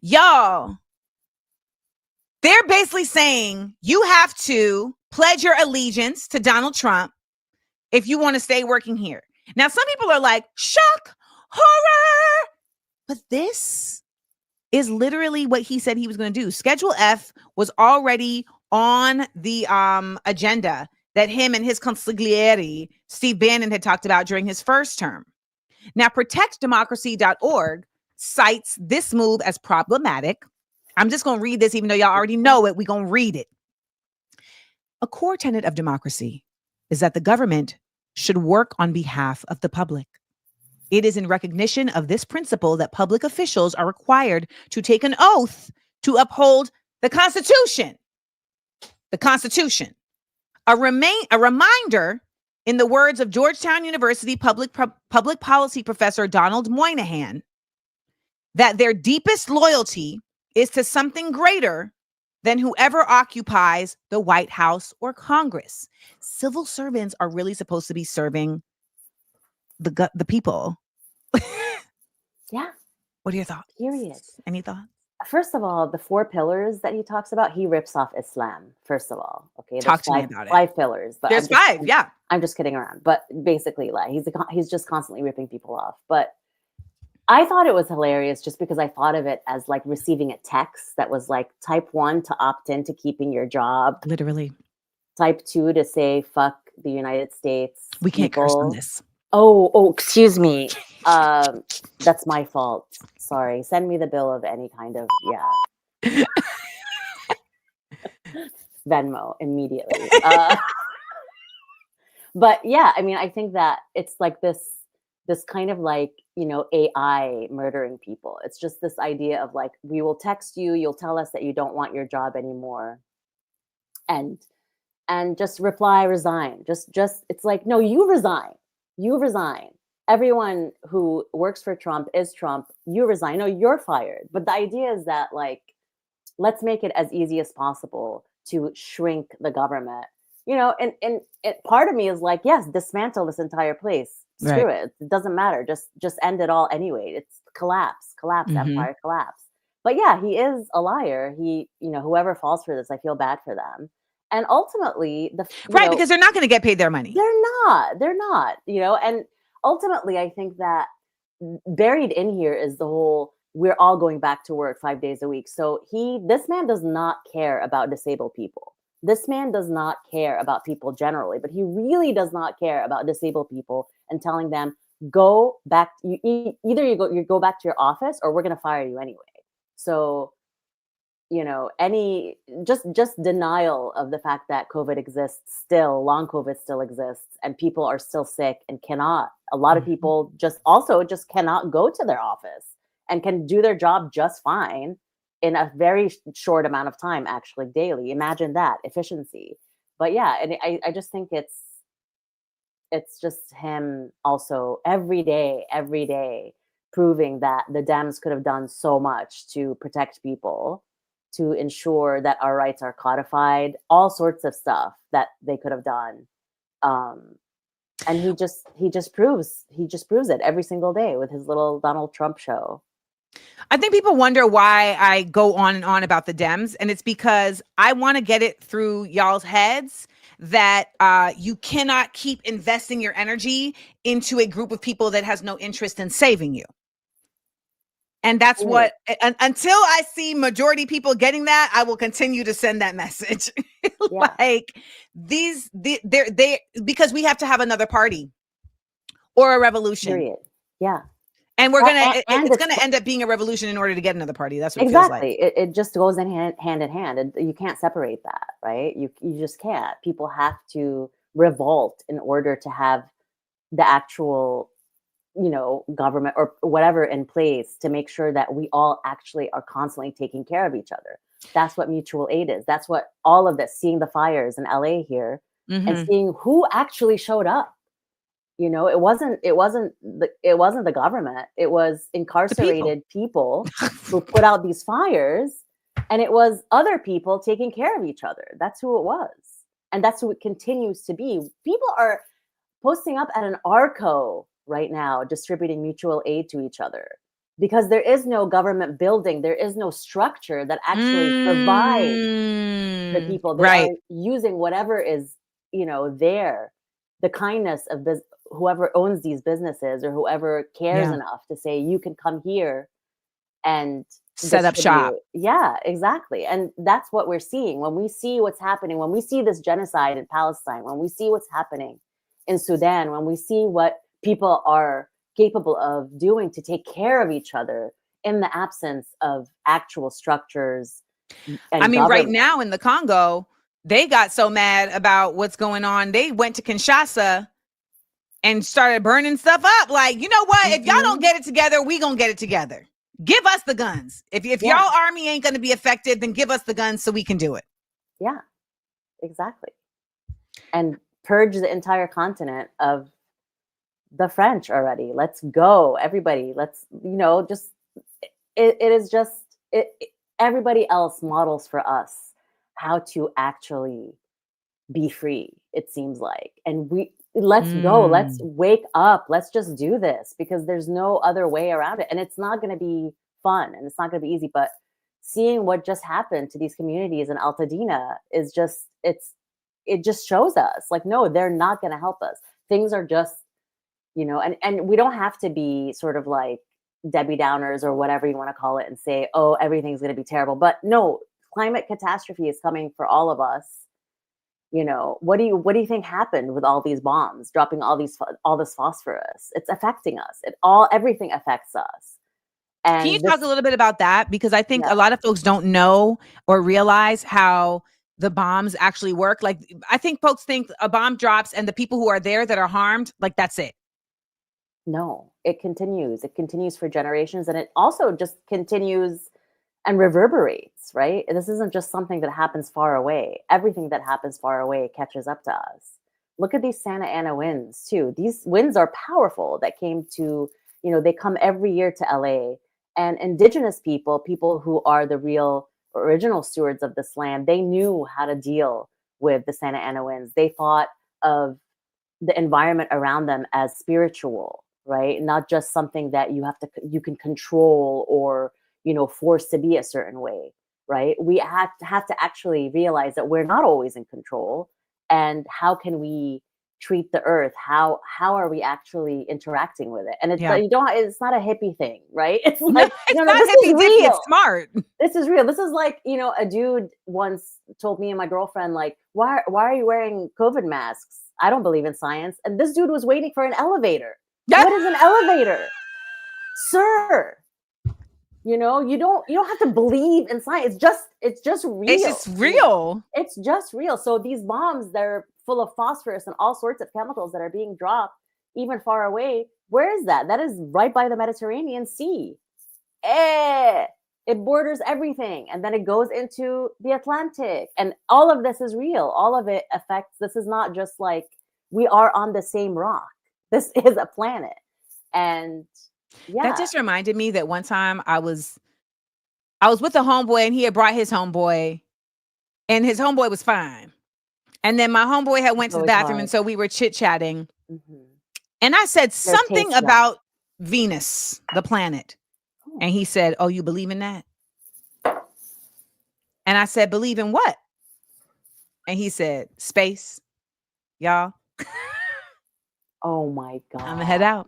Speaker 1: Y'all, they're basically saying you have to pledge your allegiance to Donald Trump if you want to stay working here. Now, some people are like, shock, horror. But this is literally what he said he was going to do. Schedule F was already on the agenda that him and his consigliere, Steve Bannon, had talked about during his first term. Now, protectdemocracy.org cites this move as problematic. I'm just going to read this, even though y'all already know it. We're going to read it. A core tenet of democracy is that the government should work on behalf of the public. It is in recognition of this principle that public officials are required to take an oath to uphold the Constitution. The Constitution. A reminder, in the words of Georgetown University public policy professor Donald Moynihan, that their deepest loyalty is to something greater than whoever occupies the White House or Congress. Civil servants are really supposed to be serving the people.
Speaker 2: Yeah.
Speaker 1: What are your thoughts?
Speaker 2: Period.
Speaker 1: Any thoughts?
Speaker 2: first of all, the 4 pillars that he talks about, he rips off Islam. First of all, okay,
Speaker 1: Talk
Speaker 2: there's
Speaker 1: to me about it.
Speaker 2: 5 pillars, but
Speaker 1: There's 5, yeah.
Speaker 2: I'm just kidding around. But basically, like he's just constantly ripping people off. But I thought it was hilarious just because I thought of it as like receiving a text that was like type 1 to opt in to keeping your job,
Speaker 1: Literally.
Speaker 2: type 2 to say fuck the United States.
Speaker 1: We can't curse on this.
Speaker 2: Oh, excuse me. That's my fault. Sorry. Send me the bill of any kind of Venmo immediately. But yeah, I mean, I think that it's like this kind of like, AI murdering people. It's just this idea of like, we will text you, you'll tell us that you don't want your job anymore. And just reply, resign. Just it's like, no, you resign. You resign. Everyone who works for Trump is Trump. You resign. No, you're fired. But the idea is that like, let's make it as easy as possible to shrink the government. And part of me is like, yes, dismantle this entire place. Screw it. It doesn't matter. Just end it all anyway. It's collapse, empire, collapse. But yeah, he is a liar. He, whoever falls for this, I feel bad for them. And ultimately,
Speaker 1: because they're not going to get paid their money.
Speaker 2: They're not, and ultimately, I think that buried in here is the whole, we're all going back to work 5 days a week. So this man does not care about disabled people. This man does not care about people generally, but he really does not care about disabled people and telling them, go back, either you go back to your office or we're going to fire you anyway. So, any just denial of the fact that COVID exists still, long COVID still exists, and people are still sick and cannot. A lot of people just cannot go to their office and can do their job just fine in a very short amount of time, actually daily. Imagine that efficiency. But yeah, and I just think it's just him also every day proving that the Dems could have done so much to protect people, to ensure that our rights are codified, all sorts of stuff that they could have done. And he just proves it every single day with his little Donald Trump show.
Speaker 1: I think people wonder why I go on and on about the Dems, and it's because I want to get it through y'all's heads that you cannot keep investing your energy into a group of people that has no interest in saving you. And that's what, until I see majority people getting that, I will continue to send that message. Like because we have to have another party or a revolution.
Speaker 2: Period. Yeah.
Speaker 1: And it's gonna end up being a revolution in order to get another party. That's what it feels like.
Speaker 2: It just goes in hand in hand. And you can't separate that, right? You just can't. People have to revolt in order to have the actual, government or whatever in place to make sure that we all actually are constantly taking care of each other. That's what mutual aid is. That's what all of this, seeing the fires in LA here and seeing who actually showed up. It wasn't the government. It was incarcerated people who put out these fires, and it was other people taking care of each other. That's who it was. And that's who it continues to be. People are posting up at an ARCO right now, distributing mutual aid to each other because there is no government building. There is no structure that actually provides the people. They are using whatever is, there, the kindness of whoever owns these businesses or whoever cares enough to say, you can come here and
Speaker 1: set up shop.
Speaker 2: Yeah, exactly. And that's what we're seeing. When we see what's happening, when we see this genocide in Palestine, when we see what's happening in Sudan, when we see what people are capable of doing to take care of each other in the absence of actual structures.
Speaker 1: Right now in the Congo, they got so mad about what's going on. They went to Kinshasa and started burning stuff up. Like, you know what? If y'all don't get it together, we gonna get it together. Give us the guns. If y'all army ain't gonna be effective, then give us the guns so we can do it.
Speaker 2: Yeah, exactly. And purge the entire continent of the French already. Let's go, everybody. Let's, just, it is just, everybody else models for us how to actually be free, it seems like. And let's go, let's wake up, let's just do this because there's no other way around it. And it's not going to be fun and it's not going to be easy, but seeing what just happened to these communities in Altadena is just, it just shows us like, no, they're not going to help us. Things are just, and we don't have to be sort of like Debbie Downers or whatever you want to call it and say, oh, everything's going to be terrible. But no, climate catastrophe is coming for all of us. What do you think happened with all these bombs dropping all this phosphorus? It's affecting us. Everything affects us. And
Speaker 1: can you talk a little bit about that? Because I think
Speaker 2: Yeah.
Speaker 1: a lot of folks don't know or realize how the bombs actually work. Like, I think folks think a bomb drops and the people who are there that are harmed, like, that's it.
Speaker 2: No, it continues. It continues for generations, and it also just continues and reverberates, right? This isn't just something that happens far away. Everything that happens far away catches up to us. Look at these Santa Ana winds too. These winds are powerful that came to, they come every year to LA. And indigenous people who are the real original stewards of this land, they knew how to deal with the Santa Ana winds. They thought of the environment around them as spiritual, right? Not just something that you can control or force to be a certain way, right? We have to actually realize that we're not always in control, and how can we treat the earth? How are we actually interacting with it? And it's it's not a hippie thing, right? It's like
Speaker 1: it's
Speaker 2: no,
Speaker 1: not
Speaker 2: this
Speaker 1: hippie
Speaker 2: is real.
Speaker 1: It's smart.
Speaker 2: This is real. This is like, a dude once told me and my girlfriend, like, why are you wearing COVID masks? I don't believe in science. And this dude was waiting for an elevator. What is an elevator? Sir, you don't have to believe in science. It's just real.
Speaker 1: It's just real.
Speaker 2: It's just real. So these bombs, they're full of phosphorus and all sorts of chemicals that are being dropped even far away. Where is that? That is right by the Mediterranean Sea. It borders everything. And then it goes into the Atlantic. And all of this is real. All of it affects, this is not just like we are on the same rock. This is a planet. And
Speaker 1: that just reminded me that one time I was with a homeboy, and he had brought his homeboy, and his homeboy was fine. And then my homeboy had went to the bathroom, and so we were chit-chatting. Mm-hmm. And I said something about Venus, the planet. And he said, oh, you believe in that? And I said, believe in what? And he said, space, y'all.
Speaker 2: Oh my God.
Speaker 1: I'm gonna head out.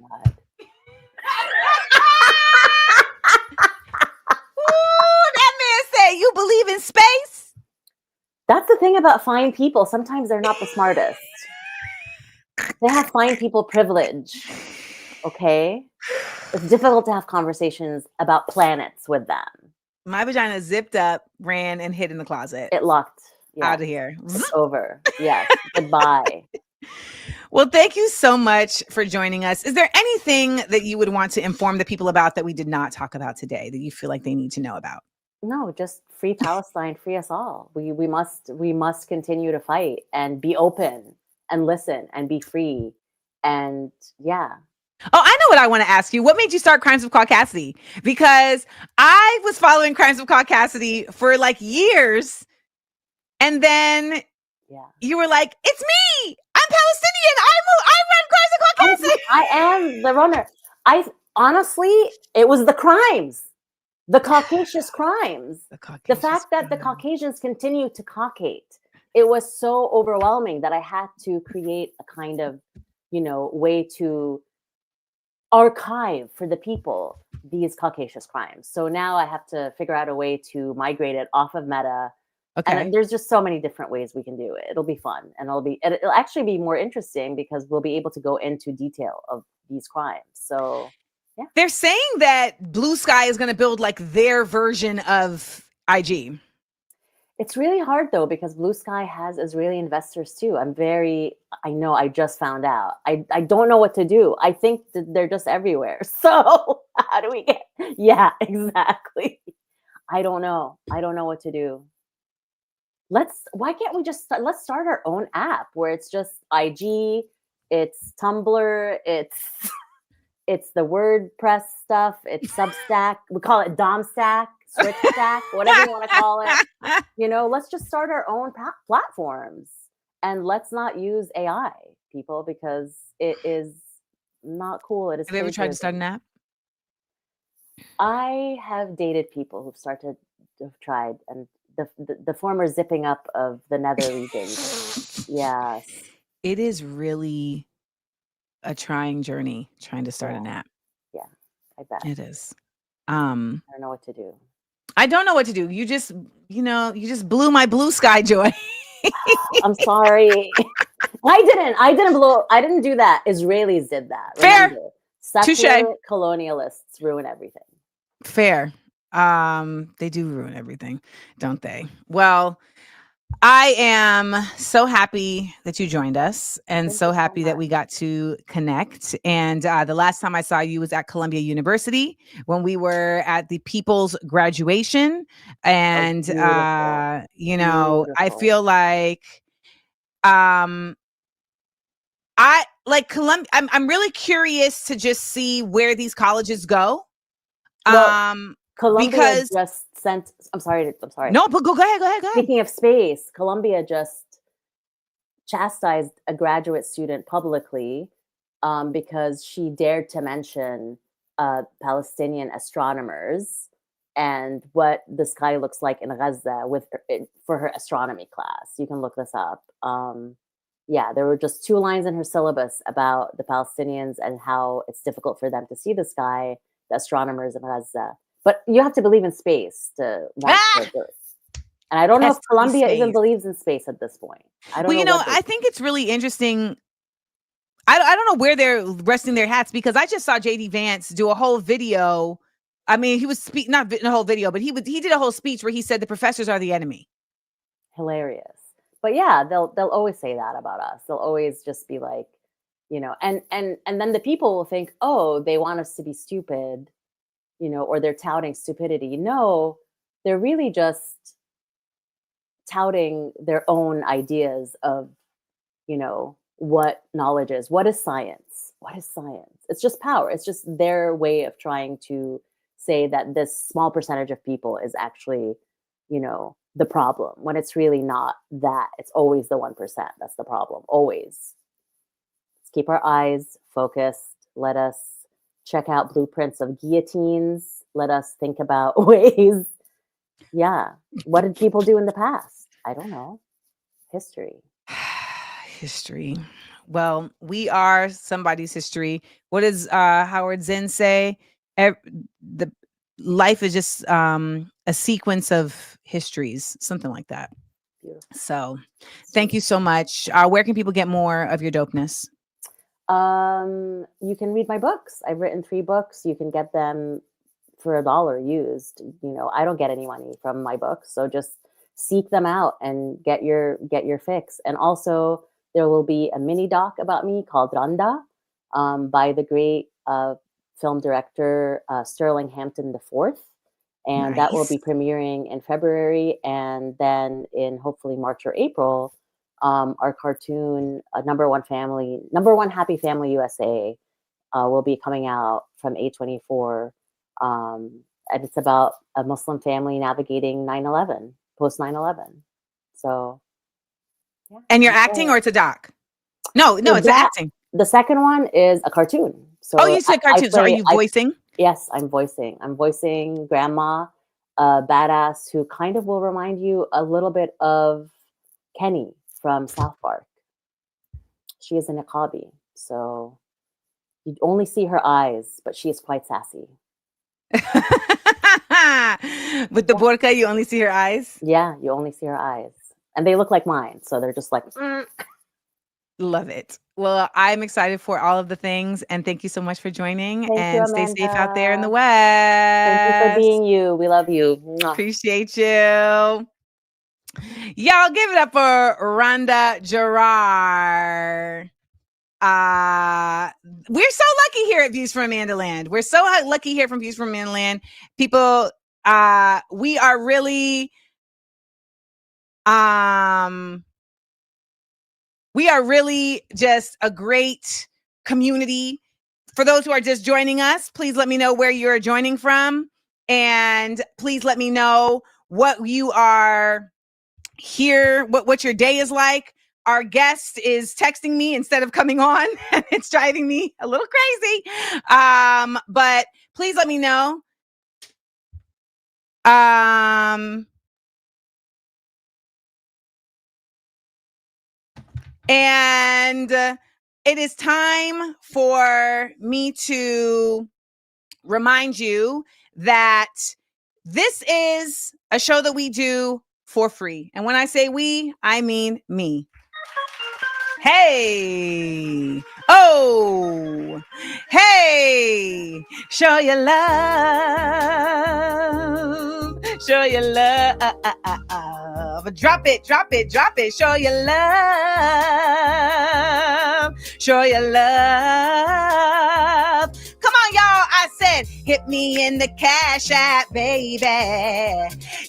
Speaker 1: That man said, you believe in space?
Speaker 2: That's the thing about fine people. Sometimes they're not the smartest. They have fine people privilege. Okay? It's difficult to have conversations about planets with them.
Speaker 1: My vagina zipped up, ran, and hid in the closet.
Speaker 2: It locked.
Speaker 1: Out of here.
Speaker 2: It's over. Yes. Goodbye.
Speaker 1: Well, thank you so much for joining us. Is there anything that you would want to inform the people about that we did not talk about today that you feel like they need to know about?
Speaker 2: No, just free Palestine, free us all. We must continue to fight and be open and listen and be free. And yeah.
Speaker 1: Oh, I know what I want to ask you. What made you start Crimes of Caucasity? Because I was following Crimes of Caucasity for like years. And then you were like, it's me. I'm Palestinian. I run Crimes of Caucasity.
Speaker 2: I am the runner. Honestly, it was the crimes. The Caucasus crimes. The fact that the Caucasians continue to caucate. It was so overwhelming that I had to create a kind of, way to archive for the people these Caucasus crimes. So now I have to figure out a way to migrate it off of Meta. Okay. And there's just so many different ways we can do it. It'll be fun, and it'll actually be more interesting because we'll be able to go into detail of these crimes. So yeah.
Speaker 1: They're saying that Blue Sky is going to build like their version of IG.
Speaker 2: It's really hard though, because Blue Sky has Israeli investors too. I just found out. I don't know what to do. I think that they're just everywhere. So how do we get? Yeah, exactly. I don't know what to do. Why can't we let's start our own app where it's just IG, it's Tumblr, it's the WordPress stuff, it's Substack. We call it DomStack, SwitchStack, whatever you want to call it. Let's just start our own platforms, and let's not use AI, people, because it is not cool. It is.
Speaker 1: Have you ever tried to start an app?
Speaker 2: I have dated people who've started have tried, and the former zipping up of the nether regions. Yes.
Speaker 1: It is really a trying journey trying to start an app.
Speaker 2: Yeah, I bet.
Speaker 1: It is.
Speaker 2: I don't know what to do.
Speaker 1: I don't know what to do. You just blew my blue sky joy.
Speaker 2: I'm sorry. I didn't do that. Israelis did that.
Speaker 1: Fair.
Speaker 2: Remember, secular colonialists ruin everything.
Speaker 1: Fair. They do ruin everything, don't they? Well, I am so happy that you joined us, and
Speaker 2: Thank
Speaker 1: so
Speaker 2: you so
Speaker 1: happy that we
Speaker 2: much.
Speaker 1: got to connect. And the last time I saw you was at Columbia University when we were at the People's graduation. And
Speaker 2: Beautiful.
Speaker 1: you know, I
Speaker 2: Beautiful.
Speaker 1: feel like I like Columbia. I'm really curious to just see where these colleges go.
Speaker 2: Well, Columbia
Speaker 1: Because
Speaker 2: just sent. I'm sorry.
Speaker 1: no, but go ahead.
Speaker 2: Speaking of space, Columbia just chastised a graduate student publicly because she dared to mention Palestinian astronomers and what the sky looks like in Gaza for her astronomy class. You can look this up. Yeah, there were just 2 lines in her syllabus about the Palestinians and how it's difficult for them to see the sky, the astronomers in Gaza. But you have to believe in space to want to do it. And I don't know if Columbia even believes in space at this point. I don't know.
Speaker 1: I think it's really interesting. I don't know where they're resting their hats, because I just saw JD Vance do a whole video. I mean, he was not a whole video, but he did a whole speech where he said the professors are the enemy.
Speaker 2: Hilarious. But yeah, they'll always say that about us. They'll always just be like, and then the people will think, oh, they want us to be stupid, or they're touting stupidity. No, they're really just touting their own ideas of, what knowledge is. What is science? What is science? It's just power. It's just their way of trying to say that this small percentage of people is actually, the problem, when it's really not that. It's always the 1%. That's the problem. Always. Let's keep our eyes focused. Let us check out blueprints of guillotines. Let us think about ways. Yeah. What did people do in the past? I don't know. History.
Speaker 1: History. Well, we are somebody's history. What does Howard Zinn say? The life is just a sequence of histories, something like that.
Speaker 2: Beautiful.
Speaker 1: So thank you so much. Where can people get more of your dopeness?
Speaker 2: You can read my books. I've written 3 books. You can get them for $1 used. I don't get any money from my books, so just seek them out and get your fix. And also, there will be a mini doc about me called Randa, by the great film director Sterling Hampton IV, and that will be premiering in February, and then in hopefully March or April, our cartoon Number One Happy Family USA will be coming out from A24, and it's about a Muslim family navigating 9/11, post 9/11. So, yeah.
Speaker 1: And you're acting, or it's a doc? No, it's acting.
Speaker 2: The second one is a cartoon. So
Speaker 1: you said cartoon. So are you voicing?
Speaker 2: Yes, I'm voicing. I'm voicing Grandma, a badass who kind of will remind you a little bit of Kenny from South Park. She is a niqabi, so you only see her eyes, but she is quite sassy.
Speaker 1: With the burqa, you only see her eyes?
Speaker 2: Yeah, you only see her eyes. And they look like mine, so they're just like...
Speaker 1: Love it. Well, I'm excited for all of the things, and thank you so much for joining.
Speaker 2: Thank you,
Speaker 1: stay safe out there in the
Speaker 2: Amanda.
Speaker 1: West.
Speaker 2: Thank you for being you. We love you. Mwah.
Speaker 1: Appreciate you. Y'all give it up for Randa Jarrar. We're so lucky here at Views from AmandaLand. We're so lucky here from Views from AmandaLand. People, we are really just a great community. For those who are just joining us, please let me know where you're joining from, and please let me know what you are here, what your day is like. Our guest is texting me instead of coming on, and it's driving me a little crazy. But please let me know. And it is time for me to remind you that this is a show that we do for free. And when I say we, I mean me. Hey. Oh. Hey. Show your love. Show your love. Drop it, drop it, drop it. Show your love. Show your love. Come on, y'all. I said, hit me in the Cash App, baby.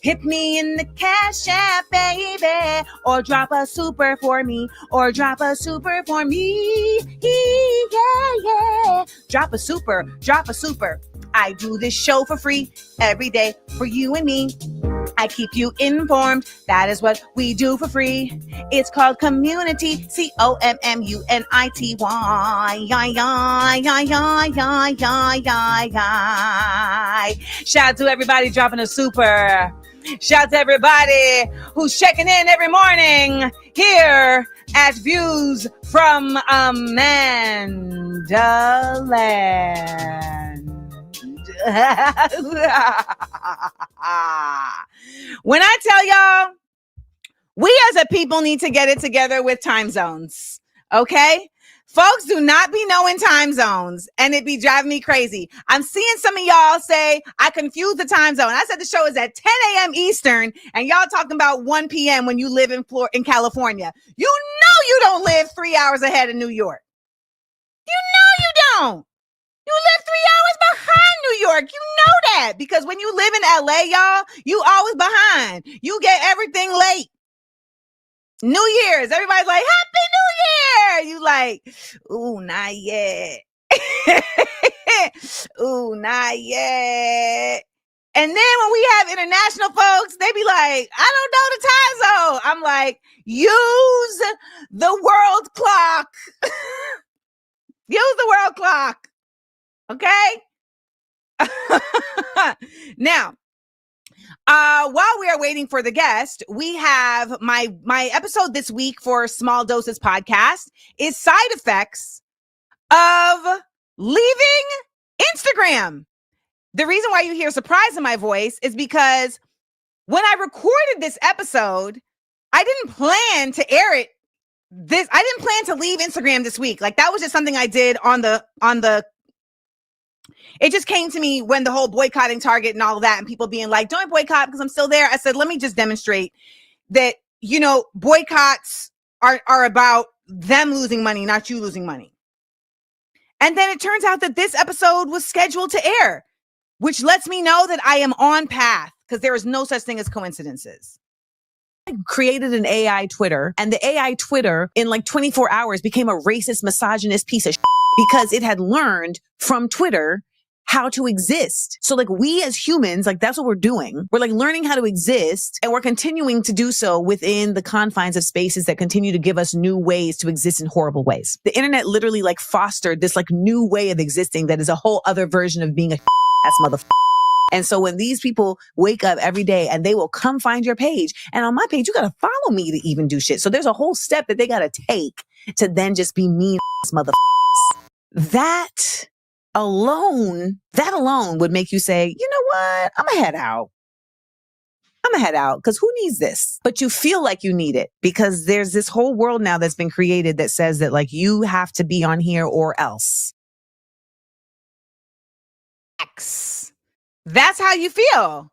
Speaker 1: Hit me in the Cash App, baby. Or drop a super for me. Or drop a super for me. Yeah, yeah. Drop a super. Drop a super. I do this show for free every day for you and me. I keep you informed. That is what we do for free. It's called community. COMMUNITY. Shout out to everybody dropping a super. Shout out to everybody who's checking in every morning here at Views from AmandaLand. When I tell y'all, we as a people need to get it together with time zones, okay? Folks do not be knowing time zones, and it be driving me crazy. I'm seeing some of y'all say, I confuse the time zone. I said the show is at 10 a.m. Eastern, and y'all talking about 1 p.m. when you live in California. You know you don't live 3 hours ahead of New York. You know you don't. You live 3 hours behind New York. You know that because when you live in LA, y'all, you always behind. You get everything late. New Year's, everybody's like, Happy New Year. You like, ooh, not yet. Ooh, not yet. And then when we have international folks, they be like, I don't know the time zone. I'm like, use the world clock. Use the world clock. Okay. Now, while we are waiting for the guest, we have my episode this week for Small Doses Podcast is side effects of leaving Instagram. The reason why you hear surprise in my voice is because when I recorded this episode, I didn't plan to air it. I didn't plan to leave Instagram this week. Like that was just something I did on the it just came to me when the whole boycotting Target and all of that and people being like, don't boycott because I'm still there. I said, let me just demonstrate that, you know, boycotts are about them losing money, not you losing money. And then it turns out that this episode was scheduled to air, which lets me know that I am on path because there is no such thing as coincidences. I created an AI Twitter and the AI Twitter in like 24 hours became a racist, misogynist piece of shit because it had learned from Twitter how to exist. So like we as humans, like that's what we're doing. We're like learning how to exist and we're continuing to do so within the confines of spaces that continue to give us new ways to exist in horrible ways. The internet literally like fostered this like new way of existing that is a whole other version of being a ass motherfucker. And so when these people wake up every day and they will come find your page and on my page, you got to follow me to even do shit. So there's a whole step that they got to take to then just be mean ass motherfuckers. That alone would make you say, you know what? I'm gonna head out because who needs this? But you feel like you need it because there's this whole world now that's been created that says that like you have to be on here or else. That's how you feel.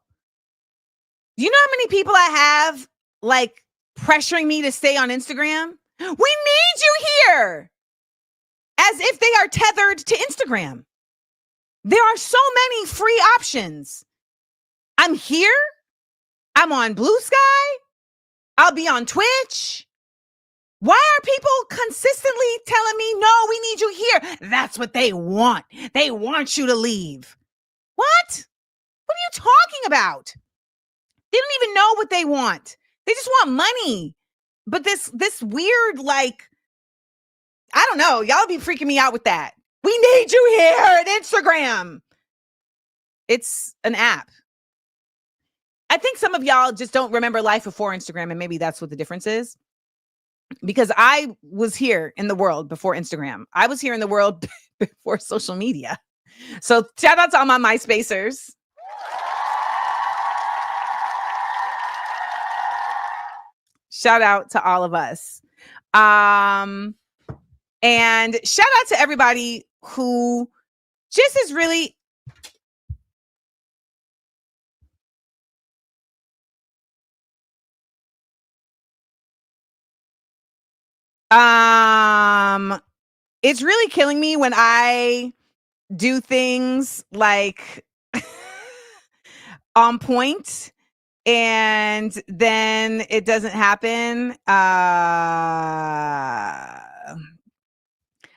Speaker 1: You know how many people I have like pressuring me to stay on Instagram? We need you here. As if they are tethered to Instagram. There are so many free options. I'm here. I'm on Blue Sky. I'll be on Twitch. Why are people consistently telling me, no, we need you here? That's what they want. They want you to leave. What? What are you talking about? They don't even know what they want. They just want money. But this weird, like, I don't know. Y'all be freaking me out with that. We need you here at Instagram. It's an app. I think some of y'all just don't remember life before Instagram, and maybe that's what the difference is. Because I was here in the world before Instagram. I was here in the world before social media. So shout out to all my MySpacers. Shout out to all of us. And shout out to everybody who just is really it's really killing me when I do things like on point and then it doesn't happen.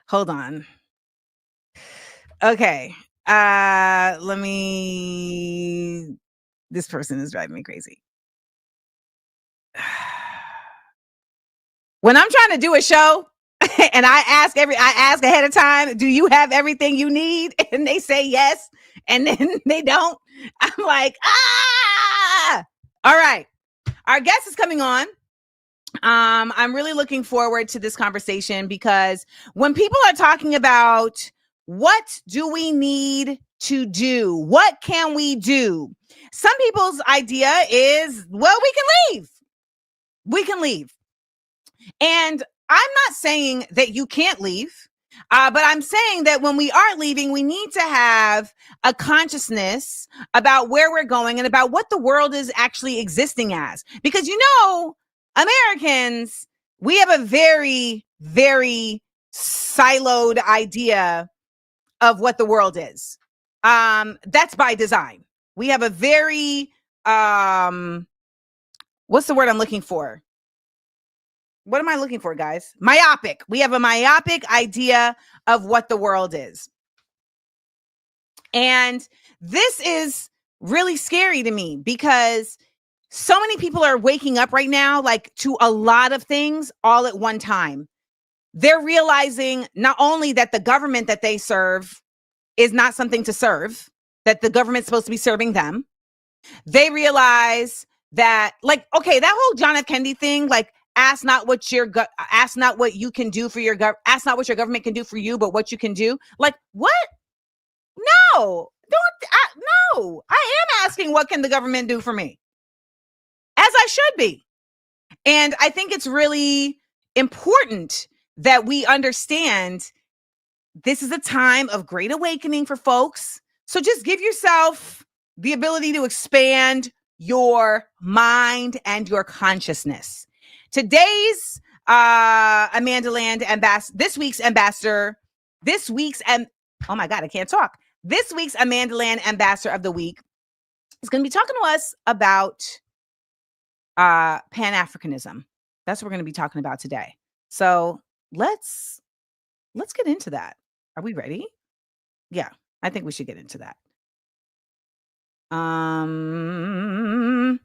Speaker 1: Hold on. Okay. This person is driving me crazy. When I'm trying to do a show and I ask ahead of time, do you have everything you need? And they say yes, and then they don't. I'm like, all right. Our guest is coming on. I'm really looking forward to this conversation because when people are talking about what do we need to do, what can we do? Some people's idea is, well, we can leave. We can leave. And I'm not saying that you can't leave, but I'm saying that when we are leaving, we need to have a consciousness about where we're going and about what the world is actually existing as. Because, you know, Americans, we have a very, very siloed idea of what the world is. That's by design. We have a very, what's the word I'm looking for? What am I looking for, guys? Myopic. We have a myopic idea of what the world is. And this is really scary to me because so many people are waking up right now, like to a lot of things all at one time. They're realizing not only that the government that they serve is not something to serve, that the government's supposed to be serving them. They realize that, like, okay, that whole John F. Kennedy thing, like, ask not what you can do for your ask not what your government can do for you, but what you can do. Like, what? No, no. I am asking what can the government do for me, as I should be. And I think it's really important that we understand this is a time of great awakening for folks. So just give yourself the ability to expand your mind and your consciousness. Today's AmandaLand ambassador, this week's ambassador, oh my God, I can't talk. This week's AmandaLand ambassador of the week is going to be talking to us about Pan-Africanism. That's what we're going to be talking about today. So let's get into that. Are we ready? Yeah, I think we should get into that. AmandaLand.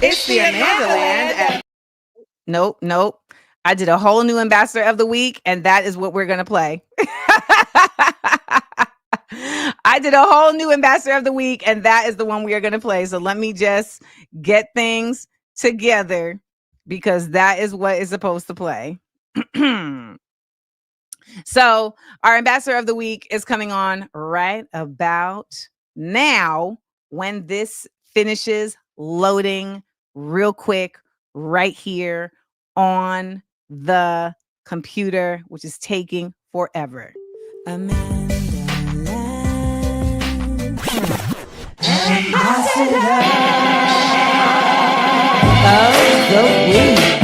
Speaker 1: It's the AmandaLand. Nope. I did a whole new ambassador of the week, and that is what we're going to play. I did a whole new ambassador of the week, and that is the one we are going to play. So let me just get things together because that is what is supposed to play. So our ambassador of the week is coming on right about now when this finishes loading real quick right here on the computer, which is taking forever. AmandaLand.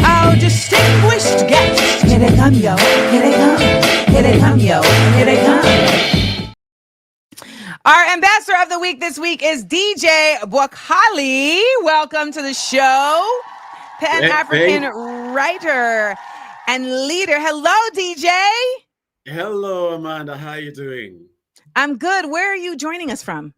Speaker 1: Our distinguished guest. Here they come, yo. Here they come. Here they come, yo. Here they come. Our ambassador of the week this week is DJ Bakwali. Welcome to the show. Pan-African writer and leader. Hello, DJ.
Speaker 5: Hello, Amanda. How are you doing?
Speaker 1: I'm good. Where are you joining us from?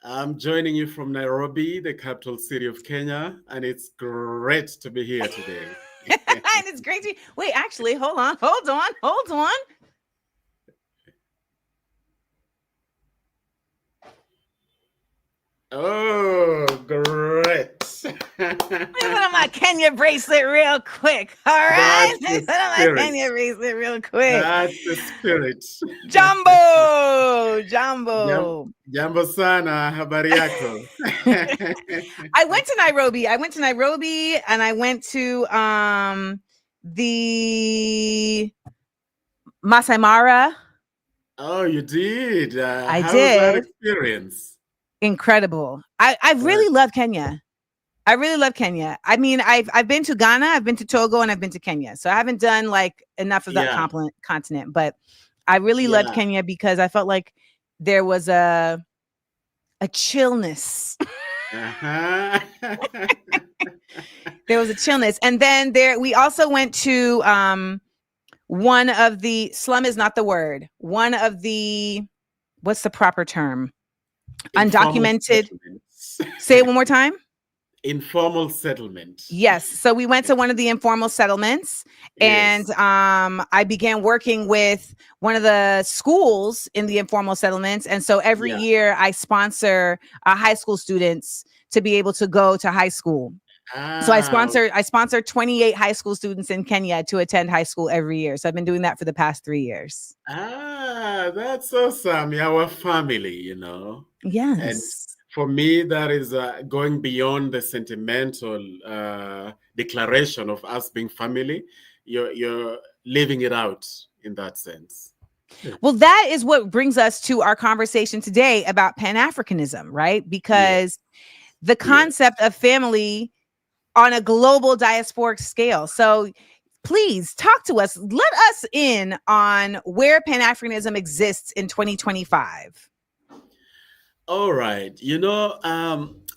Speaker 5: I'm joining you from Nairobi, the capital city of Kenya, and it's great to be here today.
Speaker 1: And it's great to be. Wait, actually, hold on.
Speaker 5: Oh, great.
Speaker 1: Let me put on my Kenya bracelet real quick. All right.
Speaker 5: That's
Speaker 1: Let me
Speaker 5: the
Speaker 1: put on my
Speaker 5: spirit.
Speaker 1: Kenya bracelet real quick.
Speaker 5: That's the spirit.
Speaker 1: Jumbo.
Speaker 5: Jam-
Speaker 1: Jumbo.
Speaker 5: Jambo sana, habari yako.
Speaker 1: I went to Nairobi. And I went to the Masai Mara.
Speaker 5: Oh, you did.
Speaker 1: I
Speaker 5: How was that
Speaker 1: did.
Speaker 5: experience?
Speaker 1: Incredible. I really love Kenya. I really love Kenya. I mean, I've been to Ghana, I've been to Togo, and I've been to Kenya. So I haven't done like enough of that
Speaker 5: Yeah,
Speaker 1: continent, but I really loved
Speaker 5: yeah.
Speaker 1: Kenya because I felt like there was a chillness.
Speaker 5: Uh-huh.
Speaker 1: There was a chillness. And then we also went to one of the slum is not the word. One of the what's the proper term?
Speaker 5: Informal
Speaker 1: Undocumented.
Speaker 5: settlements.
Speaker 1: Say it one more time.
Speaker 5: Informal settlement.
Speaker 1: Yes. So we went to one of the informal settlements and
Speaker 5: Yes.
Speaker 1: I began working with one of the schools in the informal settlements. And so every
Speaker 5: Yeah.
Speaker 1: year I sponsor high school students to be able to go to high school. So I sponsor 28 high school students in Kenya to attend high school every year. So I've been doing that for the past 3 years.
Speaker 5: That's awesome. You're our family, you know. And
Speaker 1: Yes.
Speaker 5: for me, that is going beyond the sentimental declaration of us being family. You're living it out in that sense.
Speaker 1: Well, that is what brings us to our conversation today about Pan-Africanism, right? Because the concept of family on a global diasporic scale. So please talk to us. Let us in on where Pan-Africanism exists in 2025.
Speaker 5: All right.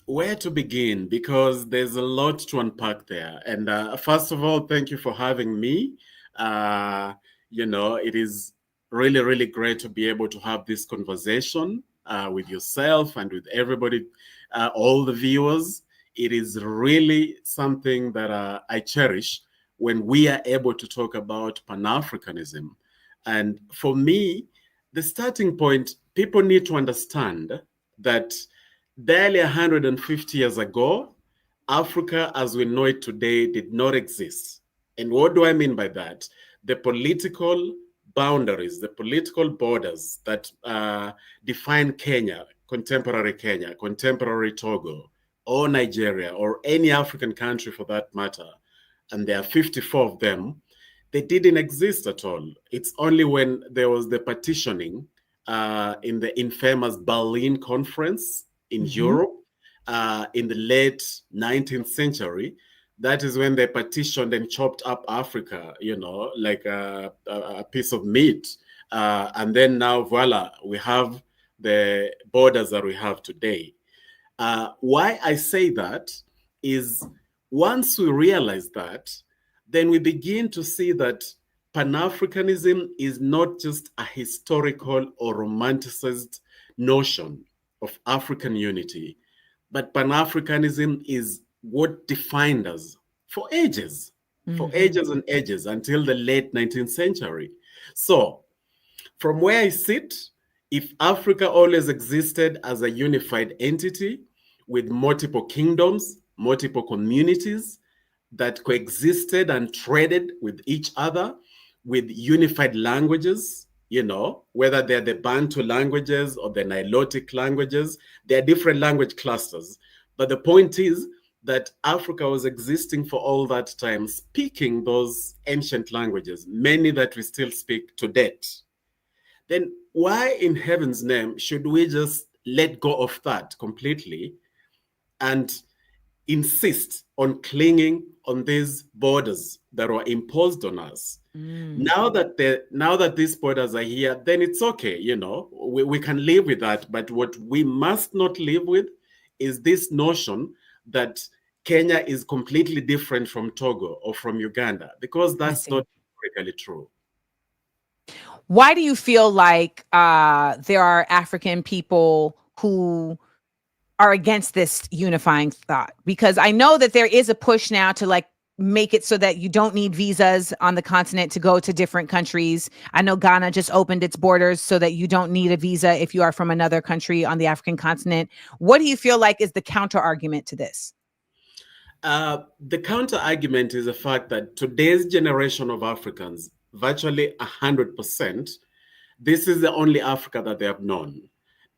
Speaker 5: Where to begin? Because there's a lot to unpack there. And first of all, thank you for having me. It is really, really great to be able to have this conversation with yourself and with everybody, all the viewers. It is really something that I cherish when we are able to talk about Pan-Africanism. And for me, the starting point, people need to understand that barely 150 years ago, Africa as we know it today did not exist. And what do I mean by that? The political boundaries, the political borders that define Kenya, contemporary Togo, or Nigeria, or any African country for that matter, and there are 54 of them, they didn't exist at all. It's only when there was the partitioning in the infamous Berlin Conference in Europe in the late 19th century. That is when they partitioned and chopped up Africa, like a piece of meat. And then now, voila, we have the borders that we have today. Why I say that is once we realize that, then we begin to see that Pan-Africanism is not just a historical or romanticized notion of African unity, but Pan-Africanism is what defined us for ages and ages until the late 19th century. So from where I sit, if Africa always existed as a unified entity with multiple kingdoms, multiple communities that coexisted and traded with each other with unified languages, whether they're the Bantu languages or the Nilotic languages, they're different language clusters. But the point is that Africa was existing for all that time, speaking those ancient languages, many that we still speak to date. Then why in heaven's name should we just let go of that completely and insist on clinging on these borders that were imposed on us? Now that these borders are here, then it's okay, we can live with that. But what we must not live with is this notion that Kenya is completely different from Togo or from Uganda, because that's not historically true.
Speaker 1: Why do you feel like there are African people who are against this unifying thought? Because I know that there is a push now to like make it so that you don't need visas on the continent to go to different countries. I know Ghana just opened its borders so that you don't need a visa if you are from another country on the African continent. What do you feel like is the counter argument to this?
Speaker 5: The counter argument is the fact that today's generation of Africans, virtually 100%, this is the only Africa that they have known.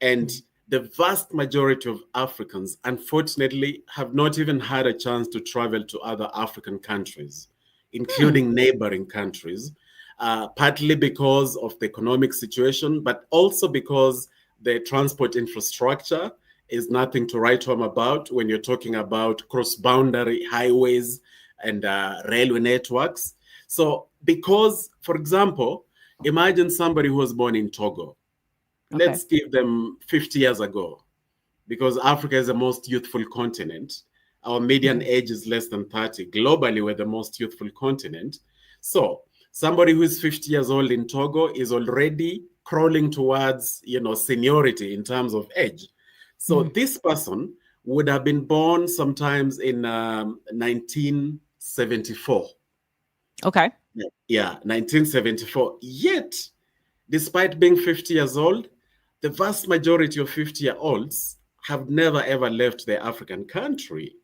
Speaker 5: And the vast majority of Africans, unfortunately, have not even had a chance to travel to other African countries, including neighboring countries, partly because of the economic situation, but also because the transport infrastructure is nothing to write home about when you're talking about cross-boundary highways and railway networks. So because, for example, imagine somebody who was born in Togo.
Speaker 1: Okay.
Speaker 5: Let's give them 50 years ago, because Africa is the most youthful continent. Our median age is less than 30. Globally, we're the most youthful continent. So somebody who is 50 years old in Togo is already crawling towards, seniority in terms of age. So this person would have been born sometimes in 1974.
Speaker 1: Okay.
Speaker 5: Yeah, 1974. Yet, despite being 50 years old, the vast majority of 50-year-olds have never ever left their African country.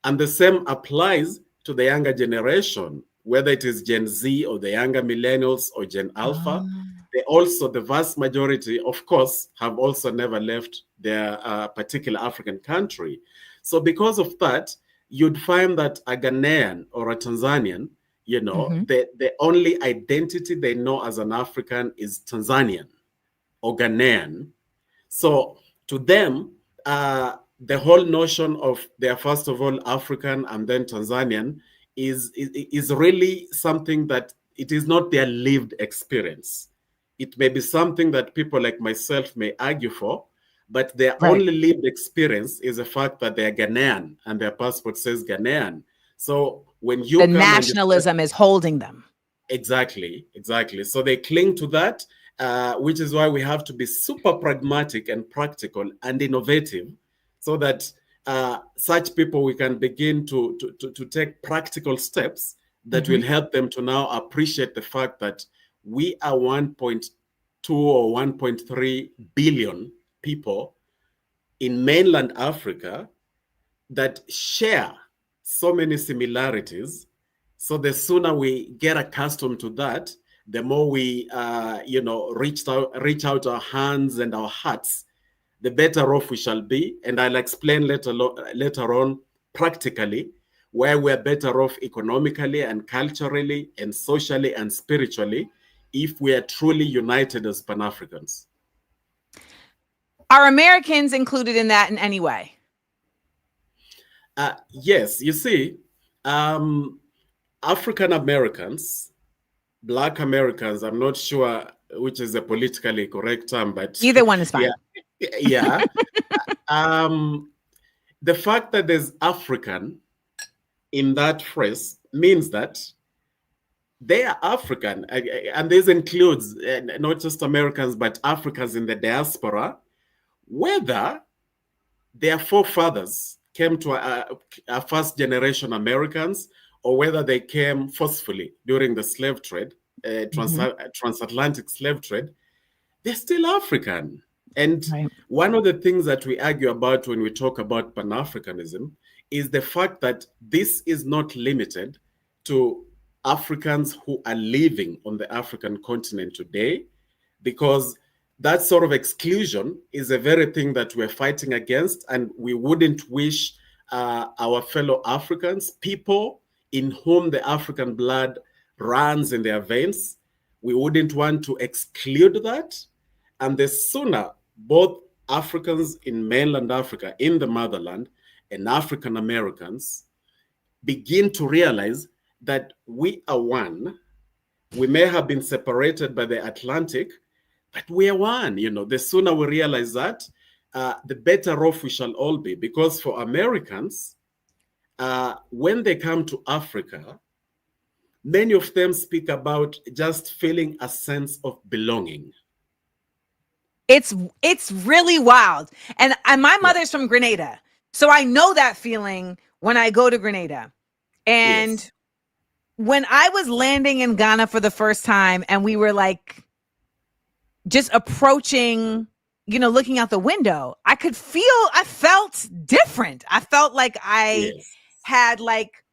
Speaker 5: And the same applies to the younger generation, whether it is Gen Z or the younger millennials or Gen Alpha. They also, the vast majority, of course, have also never left their particular African country. So because of that, you'd find that a Ghanaian or a Tanzanian, the only identity they know as an African is Tanzanian or Ghanaian. So to them, the whole notion of they're first of all African and then Tanzanian is really something that it is not their lived experience. It may be something that people like myself may argue for, but their only lived experience is the fact that they're Ghanaian and their passport says Ghanaian. So when you
Speaker 1: the nationalism is holding them.
Speaker 5: Exactly. So they cling to that, which is why we have to be super pragmatic and practical and innovative, so that such people, we can begin to take practical steps that will help them to now appreciate the fact that we are 1.2 or 1.3 billion people in mainland Africa that share so many similarities. So the sooner we get accustomed to that, the more we, reach out our hands and our hearts, the better off we shall be. And I'll explain later on practically where we're better off economically and culturally and socially and spiritually if we are truly united as Pan-Africans.
Speaker 1: Are Americans included in that in any way?
Speaker 5: Yes, you see, African Americans, Black Americans, I'm not sure which is a politically correct term, but
Speaker 1: either one is fine.
Speaker 5: Yeah. The fact that there's African in that phrase means that they are African, and this includes not just Americans, but Africans in the diaspora, whether their forefathers came to a first generation Americans, or whether they came forcefully during the slave trade, transatlantic slave trade, they're still African. And one of the things that we argue about when we talk about Pan-Africanism is the fact that this is not limited to Africans who are living on the African continent today, because that sort of exclusion is a very thing that we're fighting against, and we wouldn't wish our fellow Africans, people in whom the African blood runs in their veins, we wouldn't want to exclude that. And the sooner both Africans in mainland Africa, in the motherland, and African Americans begin to realize that we are one. We may have been separated by the Atlantic, but we are one. The sooner we realize that, the better off we shall all be. Because for Americans, when they come to Africa, many of them speak about just feeling a sense of belonging.
Speaker 1: It's really wild. And my mother's from Grenada. So I know that feeling when I go to Grenada. And
Speaker 5: Yes.
Speaker 1: when I was landing in Ghana for the first time and we were like just approaching, looking out the window, I felt different. I felt like I
Speaker 5: Yes.
Speaker 1: had like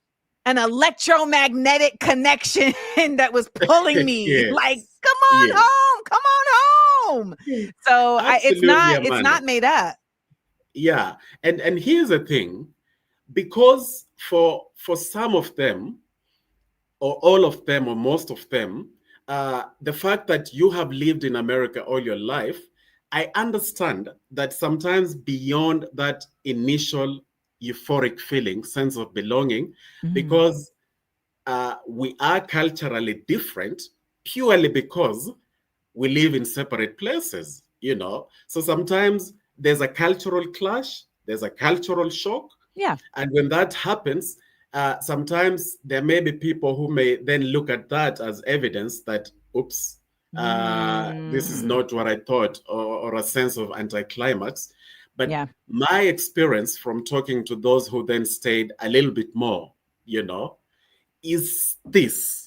Speaker 1: an electromagnetic connection that was pulling me
Speaker 5: Yes.
Speaker 1: like, come on
Speaker 5: Yes.
Speaker 1: home, come on home. So
Speaker 5: Absolutely,
Speaker 1: it's
Speaker 5: Amanda.
Speaker 1: not made up.
Speaker 5: Yeah. And here's the thing, because for some of them, or all of them, or most of them, the fact that you have lived in America all your life, I understand that sometimes beyond that initial euphoric feeling, sense of belonging, because we are culturally different purely because we live in separate places, So sometimes there's a cultural clash, there's a cultural shock.
Speaker 1: Yeah.
Speaker 5: And when that happens, sometimes there may be people who may then look at that as evidence that, oops, this is not what I thought, or a sense of anticlimax. But
Speaker 1: Yeah.
Speaker 5: my experience from talking to those who then stayed a little bit more, is this.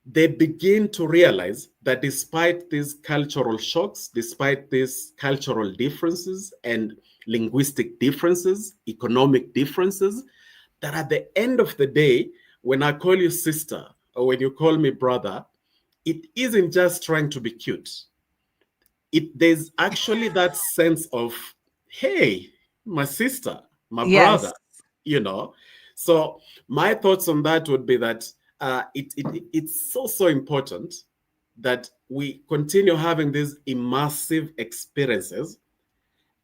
Speaker 5: They begin to realize that despite these cultural shocks, despite these cultural differences and linguistic differences, economic differences, that at the end of the day, when I call you sister or when you call me brother, it isn't just trying to be cute. There's actually that sense of, hey, my sister, my
Speaker 1: Yes.
Speaker 5: brother. So my thoughts on that would be that it's so important that we continue having these immersive experiences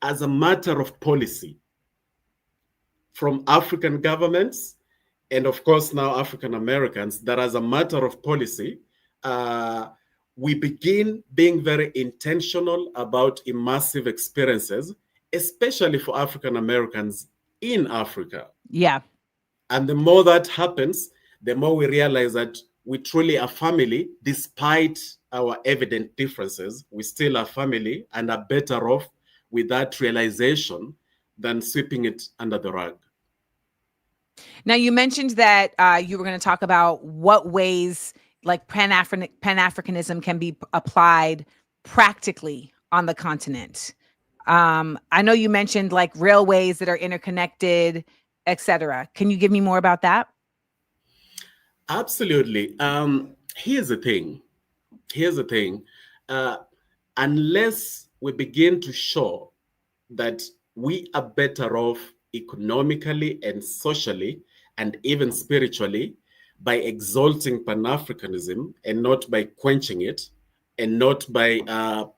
Speaker 5: as a matter of policy from African governments, and of course now African Americans, that as a matter of policy, we begin being very intentional about immersive experiences, especially for African Americans in Africa.
Speaker 1: Yeah.
Speaker 5: And the more that happens, the more we realize that we truly are family, despite our evident differences. We still are family and are better off with that realization than sweeping it under the rug.
Speaker 1: Now, you mentioned that you were going to talk about what ways like Pan-Africanism can be applied practically on the continent. I know you mentioned like railways that are interconnected, etc. Can you give me more about that?
Speaker 5: Absolutely. Here's the thing. Unless we begin to show that we are better off economically and socially and even spiritually by exalting Pan-Africanism and not by quenching it and not by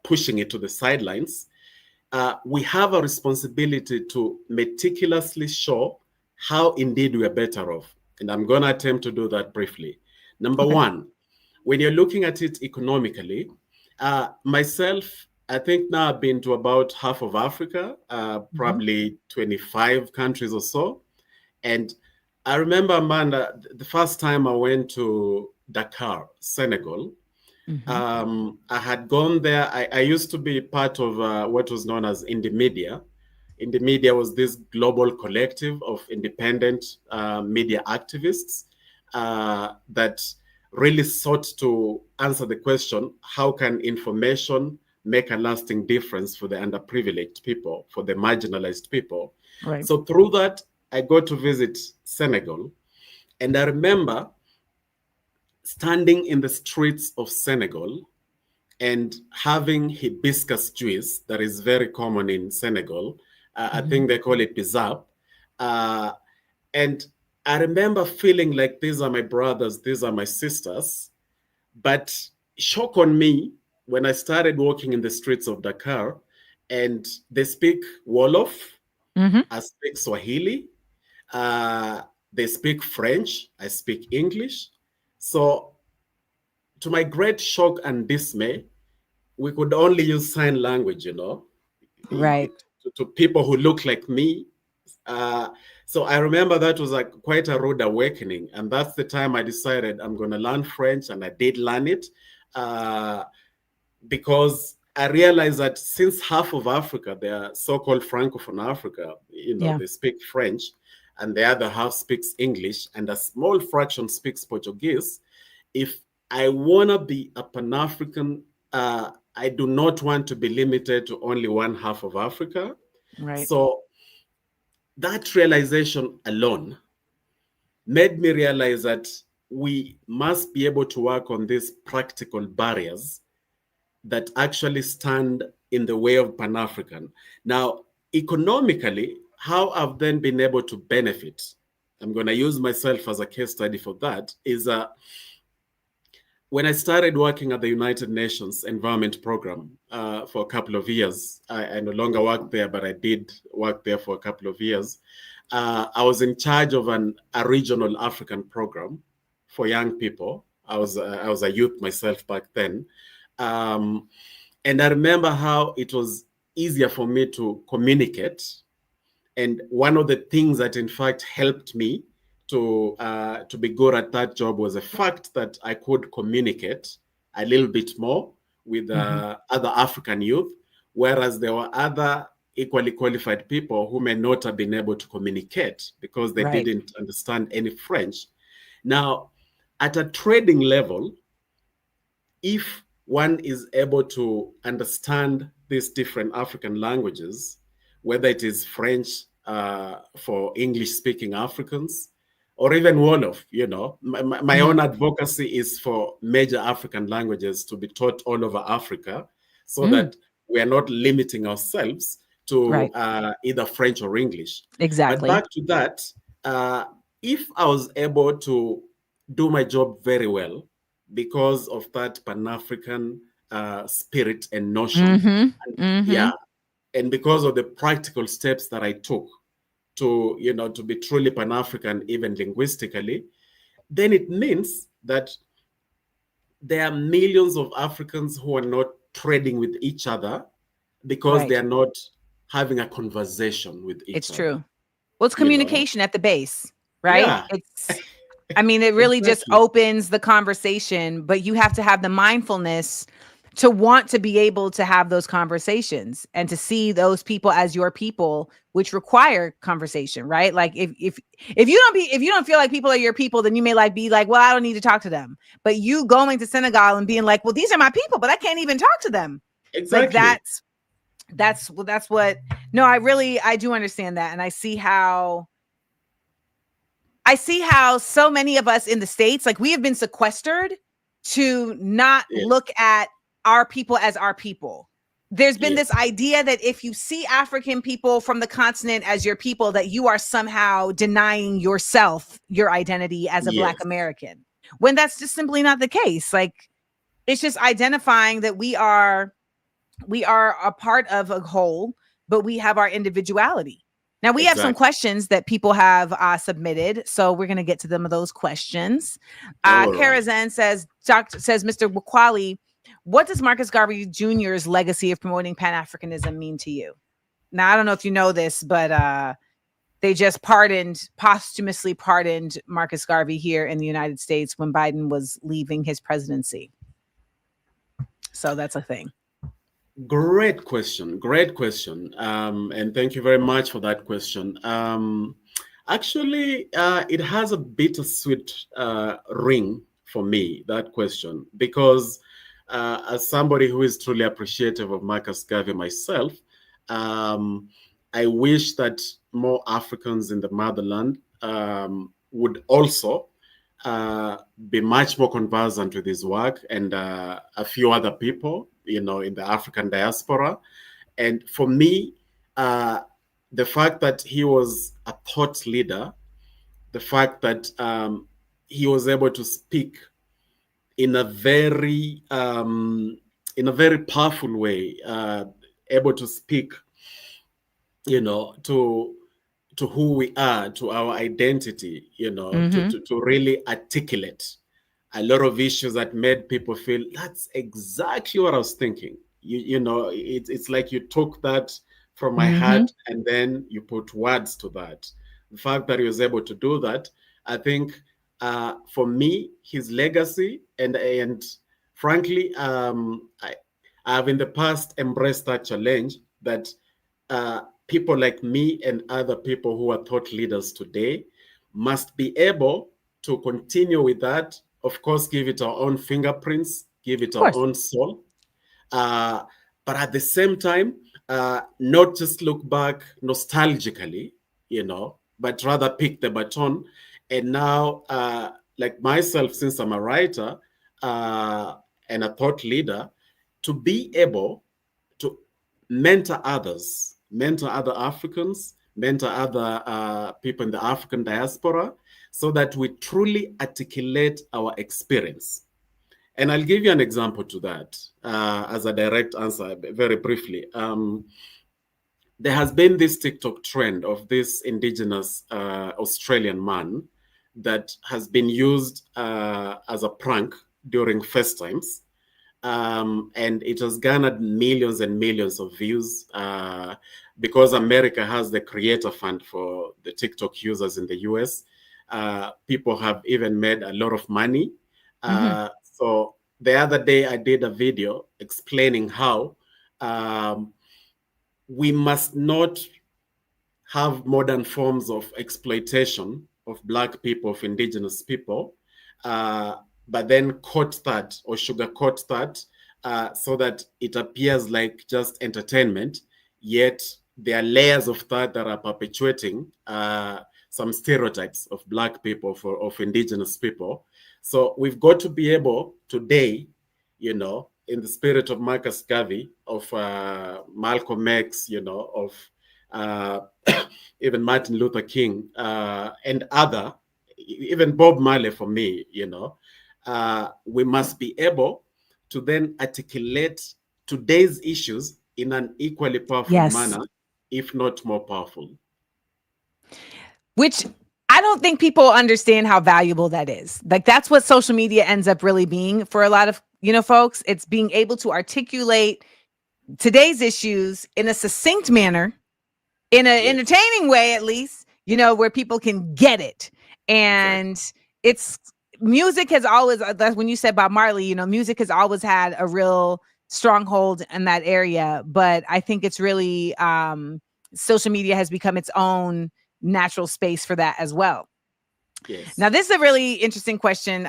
Speaker 5: pushing it to the sidelines, we have a responsibility to meticulously show how indeed we are better off. And I'm going to attempt to do that briefly. Number one, when you're looking at it economically, myself, I think now I've been to about half of Africa, probably 25 countries or so. And I remember, Amanda, the first time I went to Dakar, Senegal, I had gone there. I used to be part of what was known as Indymedia. Indymedia was this global collective of independent media activists that really sought to answer the question, how can information make a lasting difference for the underprivileged people, for the marginalized people?
Speaker 1: Right.
Speaker 5: So through that, I got to visit Senegal. And I remember standing in the streets of Senegal and having hibiscus juice that is very common in Senegal. I think they call it bizap. And I remember feeling like these are my brothers, these are my sisters. But shock on me when I started walking in the streets of Dakar and they speak Wolof, I speak Swahili, they speak French, I speak English. So to my great shock and dismay, we could only use sign language,
Speaker 1: Right.
Speaker 5: to people who look like me. So I remember that was like quite a rude awakening. And that's the time I decided I'm going to learn French. And I did learn it because I realized that since half of Africa, they are so-called Francophone Africa, they speak French. and the other half speaks English, and a small fraction speaks Portuguese. If I want to be a Pan-African, I do not want to be limited to only one half of Africa.
Speaker 1: Right.
Speaker 5: So that realization alone made me realize that we must be able to work on these practical barriers that actually stand in the way of Pan-African. Now, economically, how I've then been able to benefit, I'm going to use myself as a case study for that, is when I started working at the United Nations Environment Program for a couple of years. I no longer work there, but I did work there for a couple of years. I was in charge of a regional African program for young people. I was a youth myself back then. And I remember how it was easier for me to communicate. And one of the things that in fact helped me to be good at that job was the fact that I could communicate a little bit more with other African youth, whereas there were other equally qualified people who may not have been able to communicate because they didn't understand any French. Now, at a trading level, if one is able to understand these different African languages, whether it is French for English-speaking Africans, or even Wolof, my own advocacy is for major African languages to be taught all over Africa so that we are not limiting ourselves to either French or English.
Speaker 1: Exactly.
Speaker 5: But back to that, if I was able to do my job very well because of that Pan-African spirit and notion, and because of the practical steps that I took to be truly Pan-African, even linguistically, then it means that there are millions of Africans who are not trading with each other because they are not having a conversation with each other.
Speaker 1: It's true. Well, it's communication at the base, right?
Speaker 5: Yeah.
Speaker 1: It really just opens the conversation, but you have to have the mindfulness to want to be able to have those conversations and to see those people as your people, which require conversation, right? Like if you don't feel like people are your people, then you may be like, well, I don't need to talk to them. But you going to Senegal and being like, well, these are my people, but I can't even talk to them.
Speaker 5: Exactly.
Speaker 1: Like that's what. No, I do understand that, and I see how so many of us in the States, like we have been sequestered to not look at our people as our people. There's been this idea that if you see African people from the continent as your people, that you are somehow denying yourself your identity as a Black American, when that's just simply not the case. Like, it's just identifying that we are a part of a whole, but we have our individuality. Now, we have some questions that people have submitted, so we're going to get to them of those questions. Karazan says, Mr. Bakwali, what does Marcus Garvey Jr.'s legacy of promoting Pan-Africanism mean to you? Now, I don't know if you know this, but they just posthumously pardoned Marcus Garvey here in the United States when Biden was leaving his presidency. So that's a thing.
Speaker 5: Great question. And thank you very much for that question. Actually, it has a bittersweet ring for me, that question, because as somebody who is truly appreciative of Marcus Garvey myself, I wish that more Africans in the motherland would also be much more conversant with his work, and a few other people, in the African diaspora. And for me, the fact that he was a thought leader, the fact that he was able to speak in a very powerful way, able to speak, to who we are, to our identity, to really articulate a lot of issues that made people feel that's exactly what I was thinking. It's like you took that from my heart and then you put words to that. The fact that he was able to do that, I think, for me, his legacy and frankly, I have in the past embraced that challenge that people like me and other people who are thought leaders today must be able to continue with that. Of course, give it our own fingerprints, give it our own soul. But at the same time, not just look back nostalgically, but rather pick the baton. And now, like myself, since I'm a writer and a thought leader, to be able to mentor others, mentor other Africans, mentor other people in the African diaspora, so that we truly articulate our experience. And I'll give you an example to that as a direct answer, very briefly. There has been this TikTok trend of this indigenous Australian man that has been used as a prank during FaceTimes. And it has garnered millions and millions of views because America has the creator fund for the TikTok users in the US. People have even made a lot of money. So the other day I did a video explaining how we must not have modern forms of exploitation of Black people, of indigenous people, but then coat that or sugarcoat that so that it appears like just entertainment, yet there are layers of that are perpetuating some stereotypes of Black people, of indigenous people. So we've got to be able today, in the spirit of Marcus Garvey, of Malcolm X, of even Martin Luther King and other, even Bob Marley for me, we must be able to then articulate today's issues in an equally powerful manner, if not more powerful.
Speaker 1: Which I don't think people understand how valuable that is. Like, that's what social media ends up really being for a lot of, folks. It's being able to articulate today's issues in a succinct manner, in an entertaining way, at least, where people can get it. And it's music has always, that's when you said Bob Marley, music has always had a real stronghold in that area. But I think it's really, social media has become its own natural space for that as well.
Speaker 5: Yes.
Speaker 1: Now, this is a really interesting question.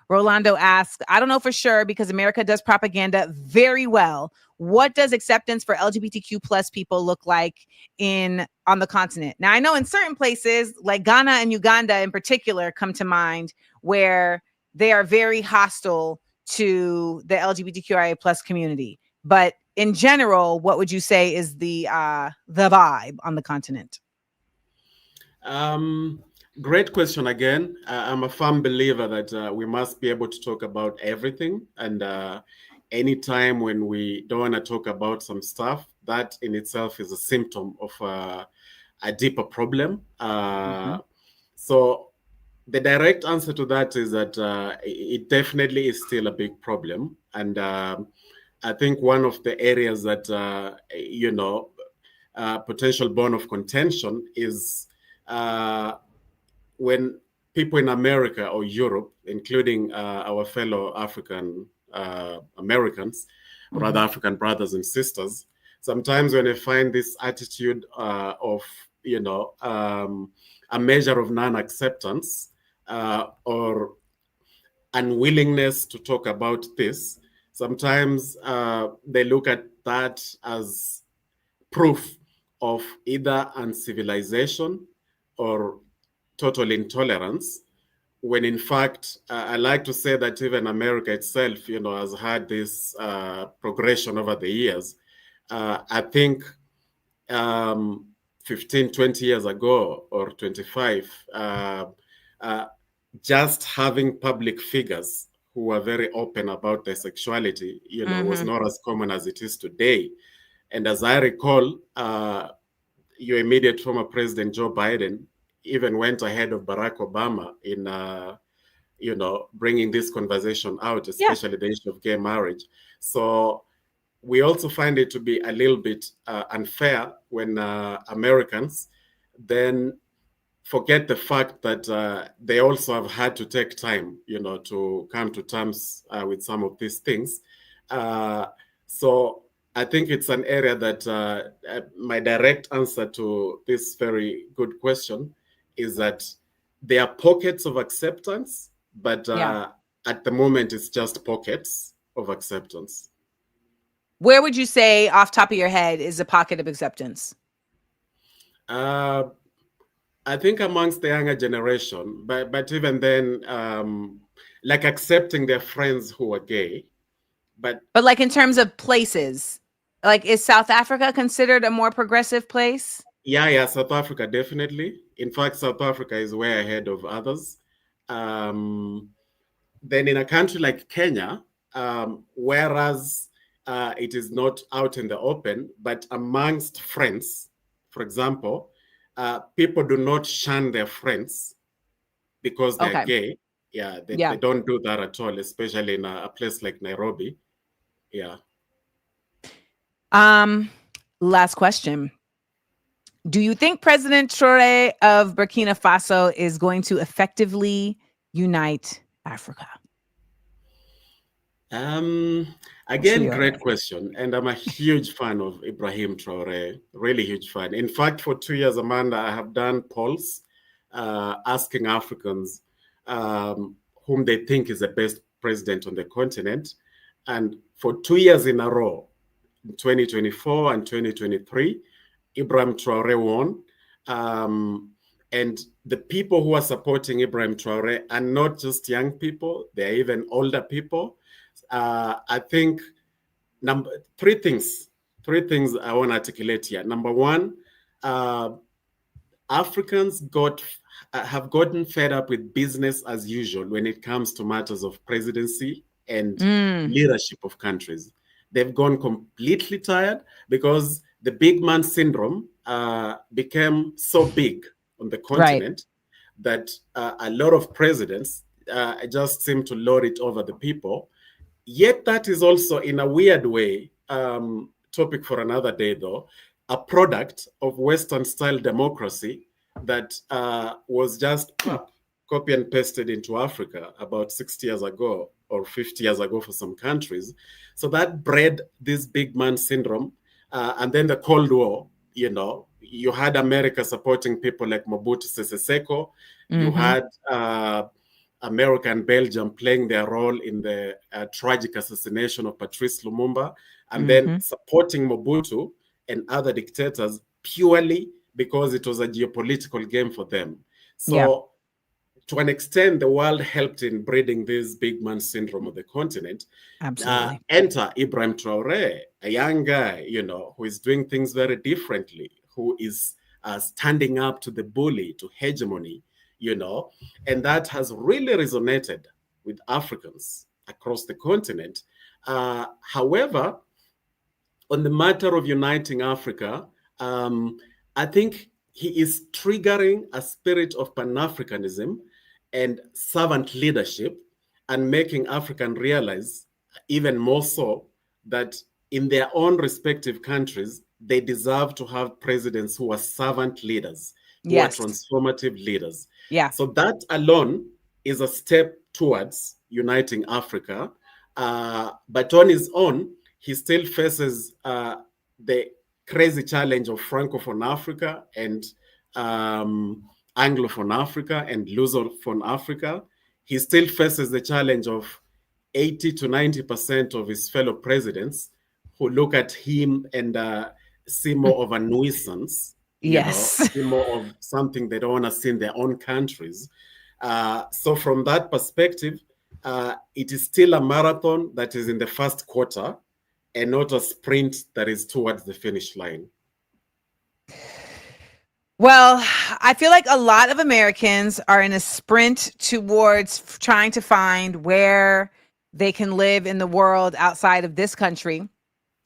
Speaker 1: Rolando asked, I don't know for sure because America does propaganda very well. What does acceptance for LGBTQ plus people look like on the continent? Now, I know in certain places like Ghana and Uganda in particular come to mind where they are very hostile to the LGBTQIA plus community. But in general, what would you say is the vibe on the continent?
Speaker 5: Great question again. I'm a firm believer that we must be able to talk about everything. And anytime when we don't want to talk about some stuff, that in itself is a symptom of a deeper problem. So the direct answer to that is that it definitely is still a big problem. And I think one of the areas that, potential bone of contention is when people in America or Europe, including our fellow African Americans, or other African brothers and sisters, sometimes when they find this attitude of, a measure of non-acceptance or unwillingness to talk about this, sometimes they look at that as proof of either uncivilization or total intolerance, when in fact, I like to say that even America itself, has had this progression over the years. I think 15, 20 years ago or 25, just having public figures who were very open about their sexuality, was not as common as it is today. And as I recall, your immediate former president, Joe Biden, even went ahead of Barack Obama in, bringing this conversation out, especially the issue of gay marriage. So we also find it to be a little bit unfair when Americans then forget the fact that they also have had to take time, to come to terms with some of these things. So I think it's an area that my direct answer to this very good question is that there are pockets of acceptance, but at the moment it's just pockets of acceptance.
Speaker 1: Where would you say, off top of your head, is a pocket of acceptance?
Speaker 5: I think amongst the younger generation, but even then, like accepting their friends who are gay. But
Speaker 1: like in terms of places, like is South Africa considered a more progressive place?
Speaker 5: Yeah, South Africa, definitely. In fact, South Africa is way ahead of others. Then in a country like Kenya, whereas it is not out in the open, but amongst friends, for example, people do not shun their friends because they're gay. Yeah, they don't do that at all, especially in a place like Nairobi. Yeah.
Speaker 1: Last question. Do you think President Traoré of Burkina Faso is going to effectively unite Africa?
Speaker 5: Again, great question. And I'm a huge fan of Ibrahim Traoré, really huge fan. In fact, for 2 years, Amanda, I have done polls asking Africans whom they think is the best president on the continent. And for 2 years in a row, in 2024 and 2023, Ibrahim Traoré won. And the people who are supporting Ibrahim Traoré are not just young people, they're even older people. I think three things I want to articulate here. Number one, Africans have gotten fed up with business as usual when it comes to matters of presidency and leadership of countries. They've gone completely tired because the big man syndrome became so big on the continent that a lot of presidents just seem to lord it over the people. Yet that is also, in a weird way, topic for another day though, a product of Western-style democracy that was just copy and pasted into Africa about 60 years ago or 50 years ago for some countries. So that bred this big man syndrome. And then the Cold War, you had America supporting people like Mobutu Sese Seko. You had America and Belgium playing their role in the tragic assassination of Patrice Lumumba, and then supporting Mobutu and other dictators purely because it was a geopolitical game for them. So to an extent, the world helped in breeding this big man syndrome of the continent.
Speaker 1: Absolutely.
Speaker 5: Enter Ibrahim Traoré, a young guy, who is doing things very differently, who is standing up to the bully, to hegemony, and that has really resonated with Africans across the continent. However, on the matter of uniting Africa, I think he is triggering a spirit of Panafricanism and servant leadership and making African realize even more so that in their own respective countries, they deserve to have presidents who are servant leaders, who are transformative leaders.
Speaker 1: Yeah.
Speaker 5: So that alone is a step towards uniting Africa. But on his own, he still faces the crazy challenge of Francophone Africa and Anglophone Africa and Lusophone Africa. He still faces the challenge of 80 to 90% of his fellow presidents who look at him and see more of a nuisance. See more of something they don't want to see in their own countries. So from that perspective, it is still a marathon that is in the first quarter and not a sprint that is towards the finish line.
Speaker 1: Well, I feel like a lot of Americans are in a sprint towards trying to find where they can live in the world outside of this country.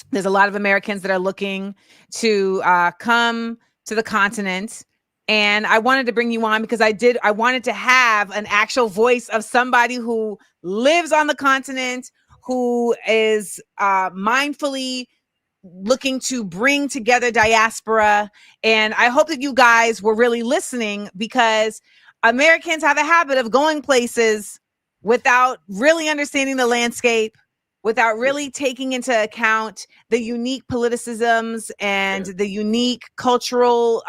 Speaker 1: There's a lot of Americans that are looking to come to the continent. And I wanted to bring you on because I wanted to have an actual voice of somebody who lives on the continent, who is mindfully looking to bring together diaspora. And I hope that you guys were really listening, because Americans have a habit of going places without really understanding the landscape, without really taking into account the unique politicisms and the unique cultural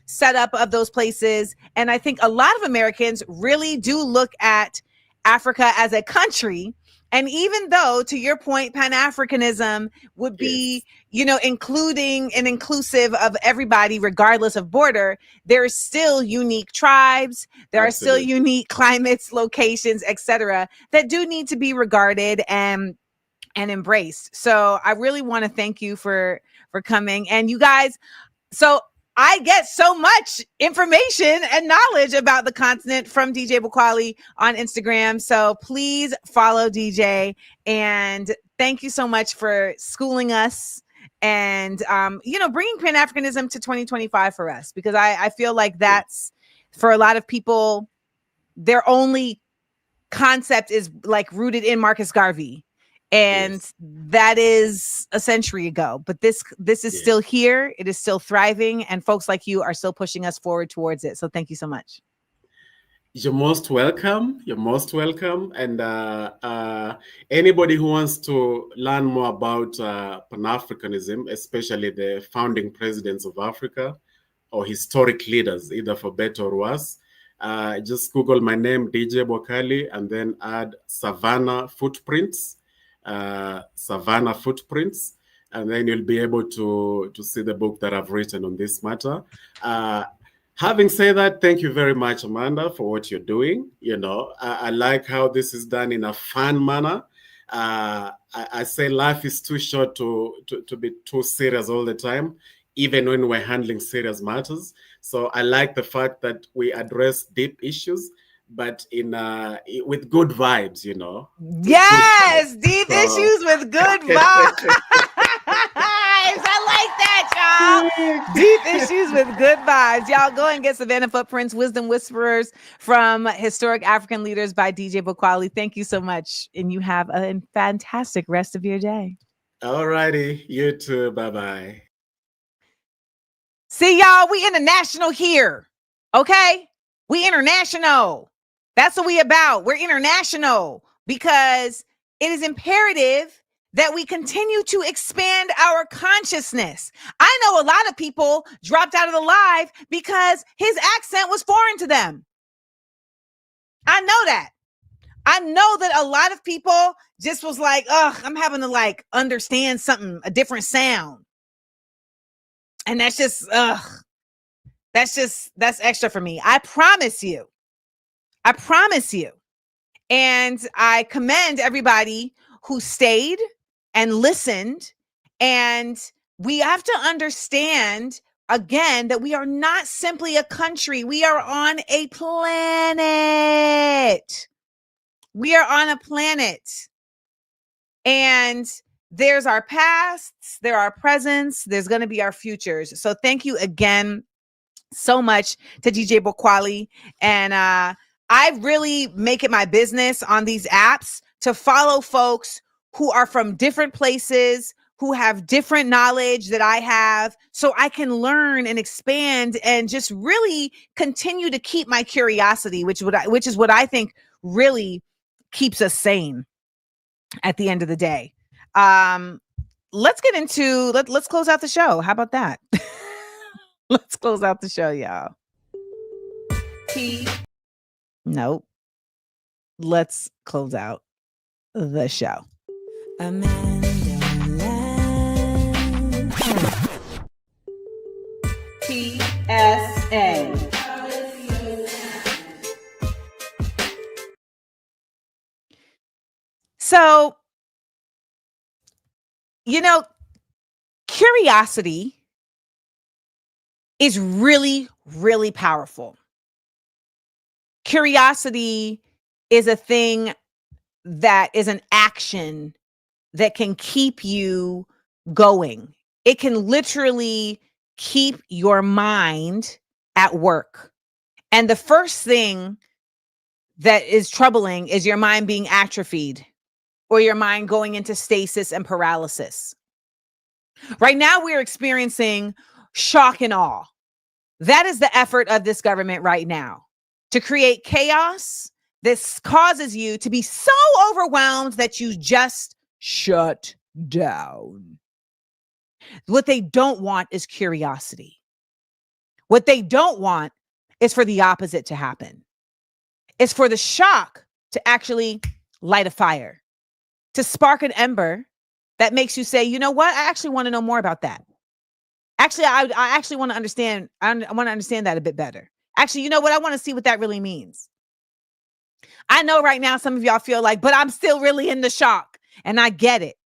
Speaker 1: setup of those places. And I think a lot of Americans really do look at Africa as a country. And even though, to your point, Pan-Africanism would be, you know, including and inclusive of everybody, regardless of border, there's still unique tribes. There are still unique climates, locations, etc., that do need to be regarded and embraced. So I really want to thank you for coming. And you guys, so I get so much information and knowledge about the continent from DJ Bakwali on Instagram. So please follow DJ, and thank you so much for schooling us and, you know, bringing Pan-Africanism to 2025 for us, because I feel like that's, for a lot of people, their only concept is like rooted in Marcus Garvey. And that is a century ago, but this is still here. It is still thriving, and folks like you are still pushing us forward towards it. So thank you so much.
Speaker 5: You're most welcome. You're most welcome. And anybody who wants to learn more about Pan-Africanism, especially the founding presidents of Africa or historic leaders, either for better or worse, just Google my name, DJ Bakwali, and then add Savannah Footprints. Savannah Footprints, and then you'll be able to see the book that I've written on this matter. Having said that, thank you very much, Amanda, for what you're doing. You know, I like how this is done in a fun manner. I say life is too short to be too serious all the time, even when we're handling serious matters. So I like the fact that we address deep issues, but in with good vibes, you know.
Speaker 1: Yes, deep issues with good vibes. I like that, y'all. Deep issues with good vibes. Y'all go and get Savannah Footprints, Wisdom Whisperers from Historic African Leaders by DJ Bakwali. Thank you so much, and you have a fantastic rest of your day.
Speaker 5: All righty, you too. Bye-bye.
Speaker 1: See, y'all, we international here, okay? We international. That's what we about. We're international because it is imperative that we continue to expand our consciousness. I know a lot of people dropped out of the live because his accent was foreign to them. I know that. I know that a lot of people just was like, ugh, I'm having to like understand something, a different sound. And that's just, that's extra for me. I promise you. And I commend everybody who stayed and listened. And we have to understand, again, that we are not simply a country. We are on a planet. We are on a planet. And there's our pasts, there are our presents, there's going to be our futures. So thank you again so much to DJ Bakwali. And I really make it my business on these apps to follow folks who are from different places, who have different knowledge that I have, so I can learn and expand and just really continue to keep my curiosity, which is what I think really keeps us sane at the end of the day. Let's get into, let's close out the show. How about that? Let's close out the show, y'all. Nope. Let's close out the show. AmandaLand. PSA. So, you know, curiosity is really, really powerful. Curiosity is a thing that is an action that can keep you going. It can literally keep your mind at work. And the first thing that is troubling is your mind being atrophied or your mind going into stasis and paralysis. Right now, we're experiencing shock and awe. That is the effort of this government right now, to create chaos this causes you to be so overwhelmed that you just shut down. What they don't want is curiosity. What they don't want is for the opposite to happen. It's for the shock to actually light a fire, to spark an ember that makes you say, you know what? I actually want to know more about that. Actually, I actually want to understand. I want to understand that a bit better. Actually, you know what? I want to see what that really means. I know right now some of y'all feel like, but I'm still really in the shock, and I get it.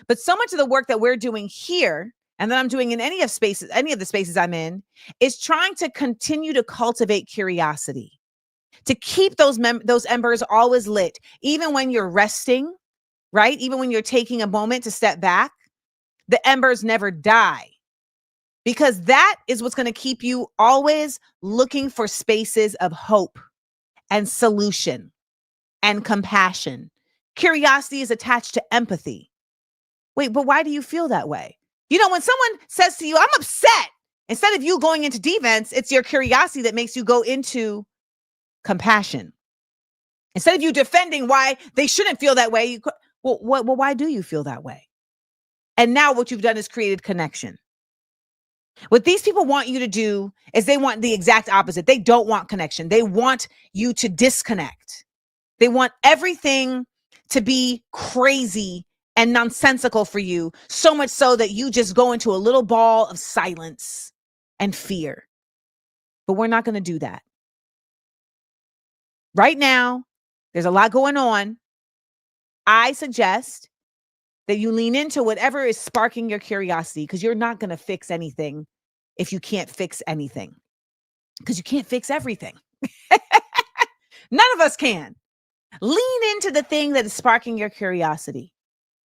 Speaker 1: But so much of the work that we're doing here and that I'm doing in any of the spaces I'm in is trying to continue to cultivate curiosity, to keep those embers always lit, even when you're resting, right? Even when you're taking a moment to step back, the embers never die, because that is what's going to keep you always looking for spaces of hope and solution and compassion. Curiosity is attached to empathy. Wait, but why do you feel that way? You know, when someone says to you, I'm upset, instead of you going into defense, it's your curiosity that makes you go into compassion. Instead of you defending why they shouldn't feel that way, why do you feel that way? And now what you've done is created connection. What these people want you to do is they want the exact opposite. They don't want connection. They want you to disconnect. They want everything to be crazy and nonsensical for you, so much so that you just go into a little ball of silence and fear. But we're not going to do that. Right now, there's a lot going on. I suggest that you lean into whatever is sparking your curiosity, because you're not going to fix anything if you can't fix anything, because you can't fix everything. None of us can. Lean into the thing that is sparking your curiosity.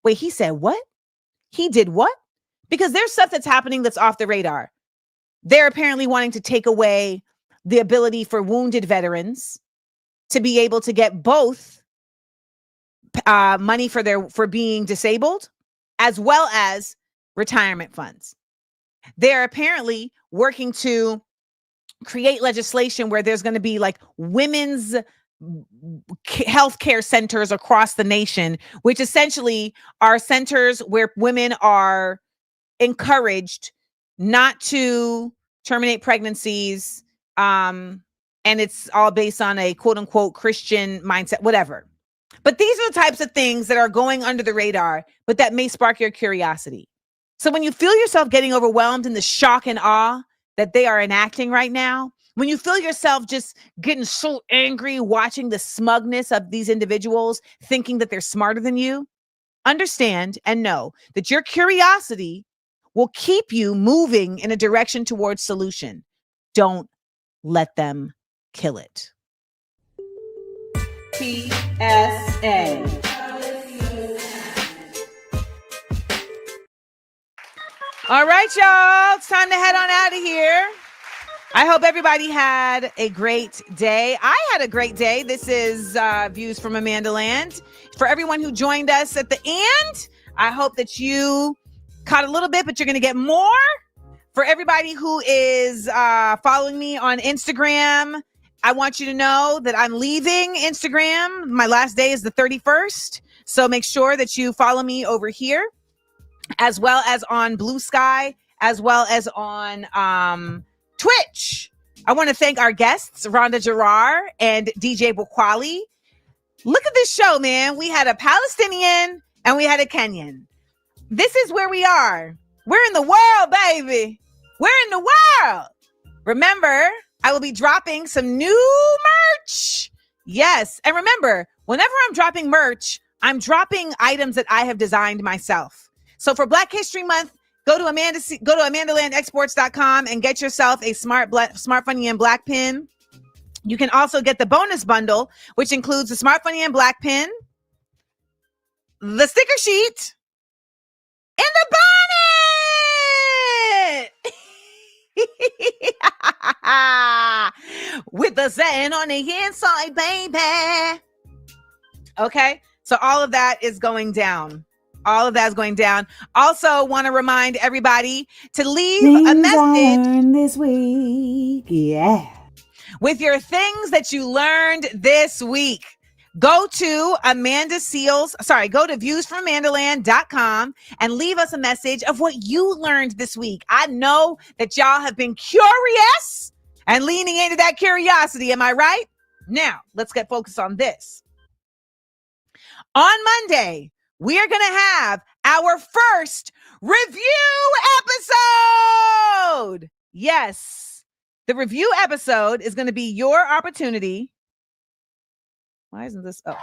Speaker 1: Wait, he said what? He did what? Because there's stuff that's happening that's off the radar. They're apparently wanting to take away the ability for wounded veterans to be able to get both money for being disabled, as well as retirement funds. They're apparently working to create legislation where there's going to be like women's healthcare centers across the nation, which essentially are centers where women are encouraged not to terminate pregnancies. And it's all based on a quote unquote Christian mindset, whatever. But these are the types of things that are going under the radar, but that may spark your curiosity. So when you feel yourself getting overwhelmed in the shock and awe that they are enacting right now, when you feel yourself just getting so angry watching the smugness of these individuals thinking that they're smarter than you, understand and know that your curiosity will keep you moving in a direction towards solution. Don't let them kill it. PSA. All right, y'all. It's time to head on out of here. I hope everybody had a great day. I had a great day. This is Views from AmandaLand. For everyone who joined us at the end, I hope that you caught a little bit, but you're going to get more. For everybody who is following me on Instagram, I want you to know that I'm leaving Instagram. My last day is the 31st. So make sure that you follow me over here, as well as on Blue Sky, as well as on Twitch. I want to thank our guests, Randa Jarrar and DJ Bakwali. Look at this show, man. We had a Palestinian and we had a Kenyan. This is where we are. We're in the world, baby. We're in the world. Remember, I will be dropping some new merch. Yes. And remember, whenever I'm dropping merch, I'm dropping items that I have designed myself. So for Black History Month, go to AmandaLandExports.com and get yourself a Smart Funny and Black pin. You can also get the bonus bundle, which includes the Smart Funny and Black pin, the sticker sheet, and the bonnet with the satin on the inside, baby. Okay, so all of that is going down. All of that is going down. Also, want to remind everybody to leave a message
Speaker 2: this week. Yeah.
Speaker 1: with your things that you learned this week. Go to go to viewsfromamandaland.com and leave us a message of what you learned this week. I know that y'all have been curious and leaning into that curiosity. Am I right? Now, let's get focused on this. On Monday, we are going to have our first review episode. Yes, the review episode is going to be your opportunity. Why isn't this? Oh,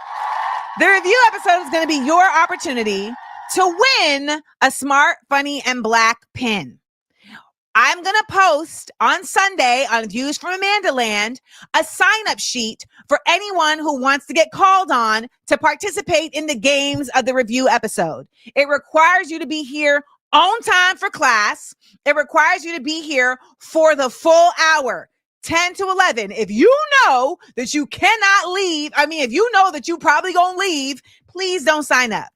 Speaker 1: the review episode is going to be your opportunity to win a Smart, Funny, and Black pin. I'm going to post on Sunday on Views from AmandaLand a sign-up sheet for anyone who wants to get called on to participate in the games of the review episode. It requires you to be here on time for class. It requires you to be here for the full hour, 10 to 11. If you know that you cannot leave, if you know that you probably going to leave, please don't sign up.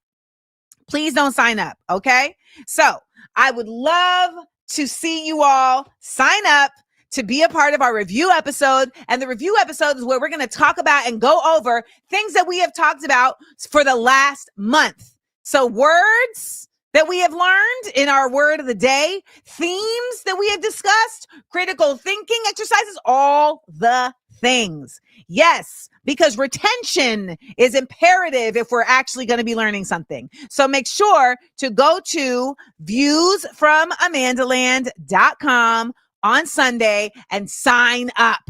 Speaker 1: Please don't sign up, okay? So I would love to see you all sign up to be a part of our review episode. And the review episode is where we're going to talk about and go over things that we have talked about for the last month. So words that we have learned in our word of the day, themes that we have discussed, critical thinking exercises, all the things. Yes, because retention is imperative if we're actually going to be learning something. So make sure to go to viewsfromamandaland.com on Sunday and sign up.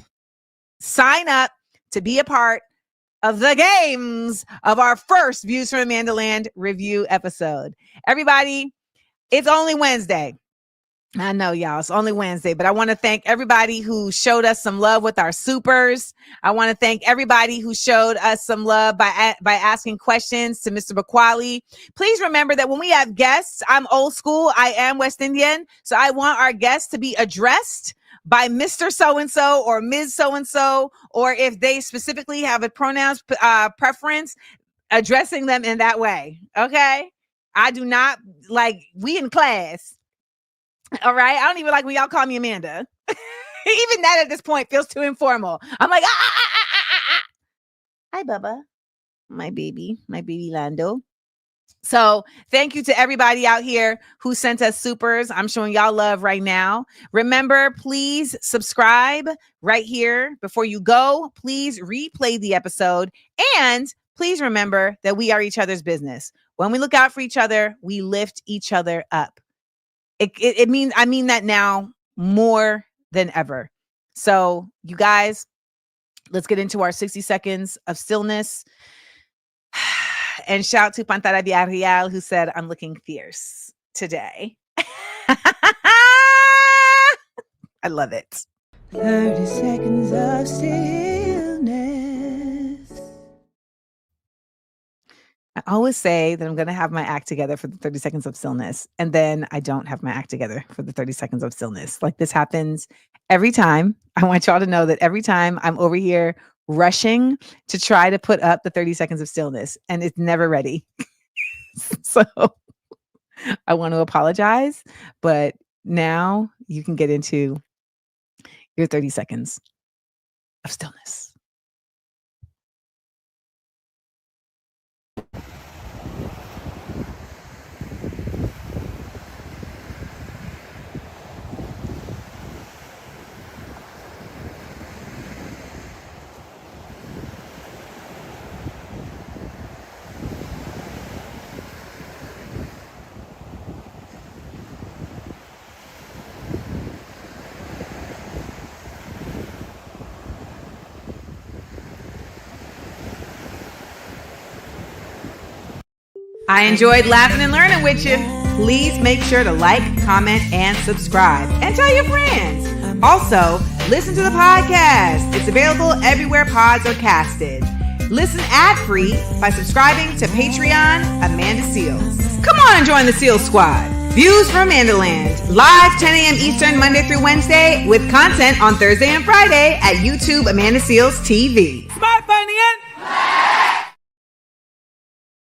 Speaker 1: Sign up to be a part of the games of our first Views from AmandaLand review episode. Everybody, it's only Wednesday. I know, y'all, it's only Wednesday, but I want to thank everybody who showed us some love with our supers. I want to thank everybody who showed us some love by asking questions to Mr. Bakwali. Please remember that when we have guests, I'm old school. I am West Indian. So I want our guests to be addressed by Mr. So-and-so or Ms. So-and-so, or if they specifically have a pronouns preference, addressing them in that way. Okay. I do not we in class. All right. I don't even like when y'all call me Amanda. Even that at this point feels too informal. I'm like, Hi, Bubba. My baby Lando. So thank you to everybody out here who sent us supers. I'm showing y'all love right now. Remember, please subscribe right here before you go. Please replay the episode. And please remember that we are each other's business. When we look out for each other, we lift each other up. I mean that now more than ever. So you guys, let's get into our 60 seconds of stillness. And shout to Pantara Villarreal, who said, I'm looking fierce today. I love it. 30 seconds of stillness. I always say that I'm going to have my act together for the 30 seconds of stillness. And then I don't have my act together for the 30 seconds of stillness. Like this happens every time. I want y'all to know that every time I'm over here rushing to try to put up the 30 seconds of stillness and it's never ready. So I want to apologize, but now you can get into your 30 seconds of stillness. I enjoyed laughing and learning with you. Please make sure to like, comment, and subscribe. And tell your friends. Also, listen to the podcast. It's available everywhere pods are casted. Listen ad-free by subscribing to Patreon Amanda Seals. Come on and join the Seals Squad. Views from AmandaLand. Live 10 a.m. Eastern, Monday through Wednesday, with content on Thursday and Friday at YouTube Amanda Seals TV.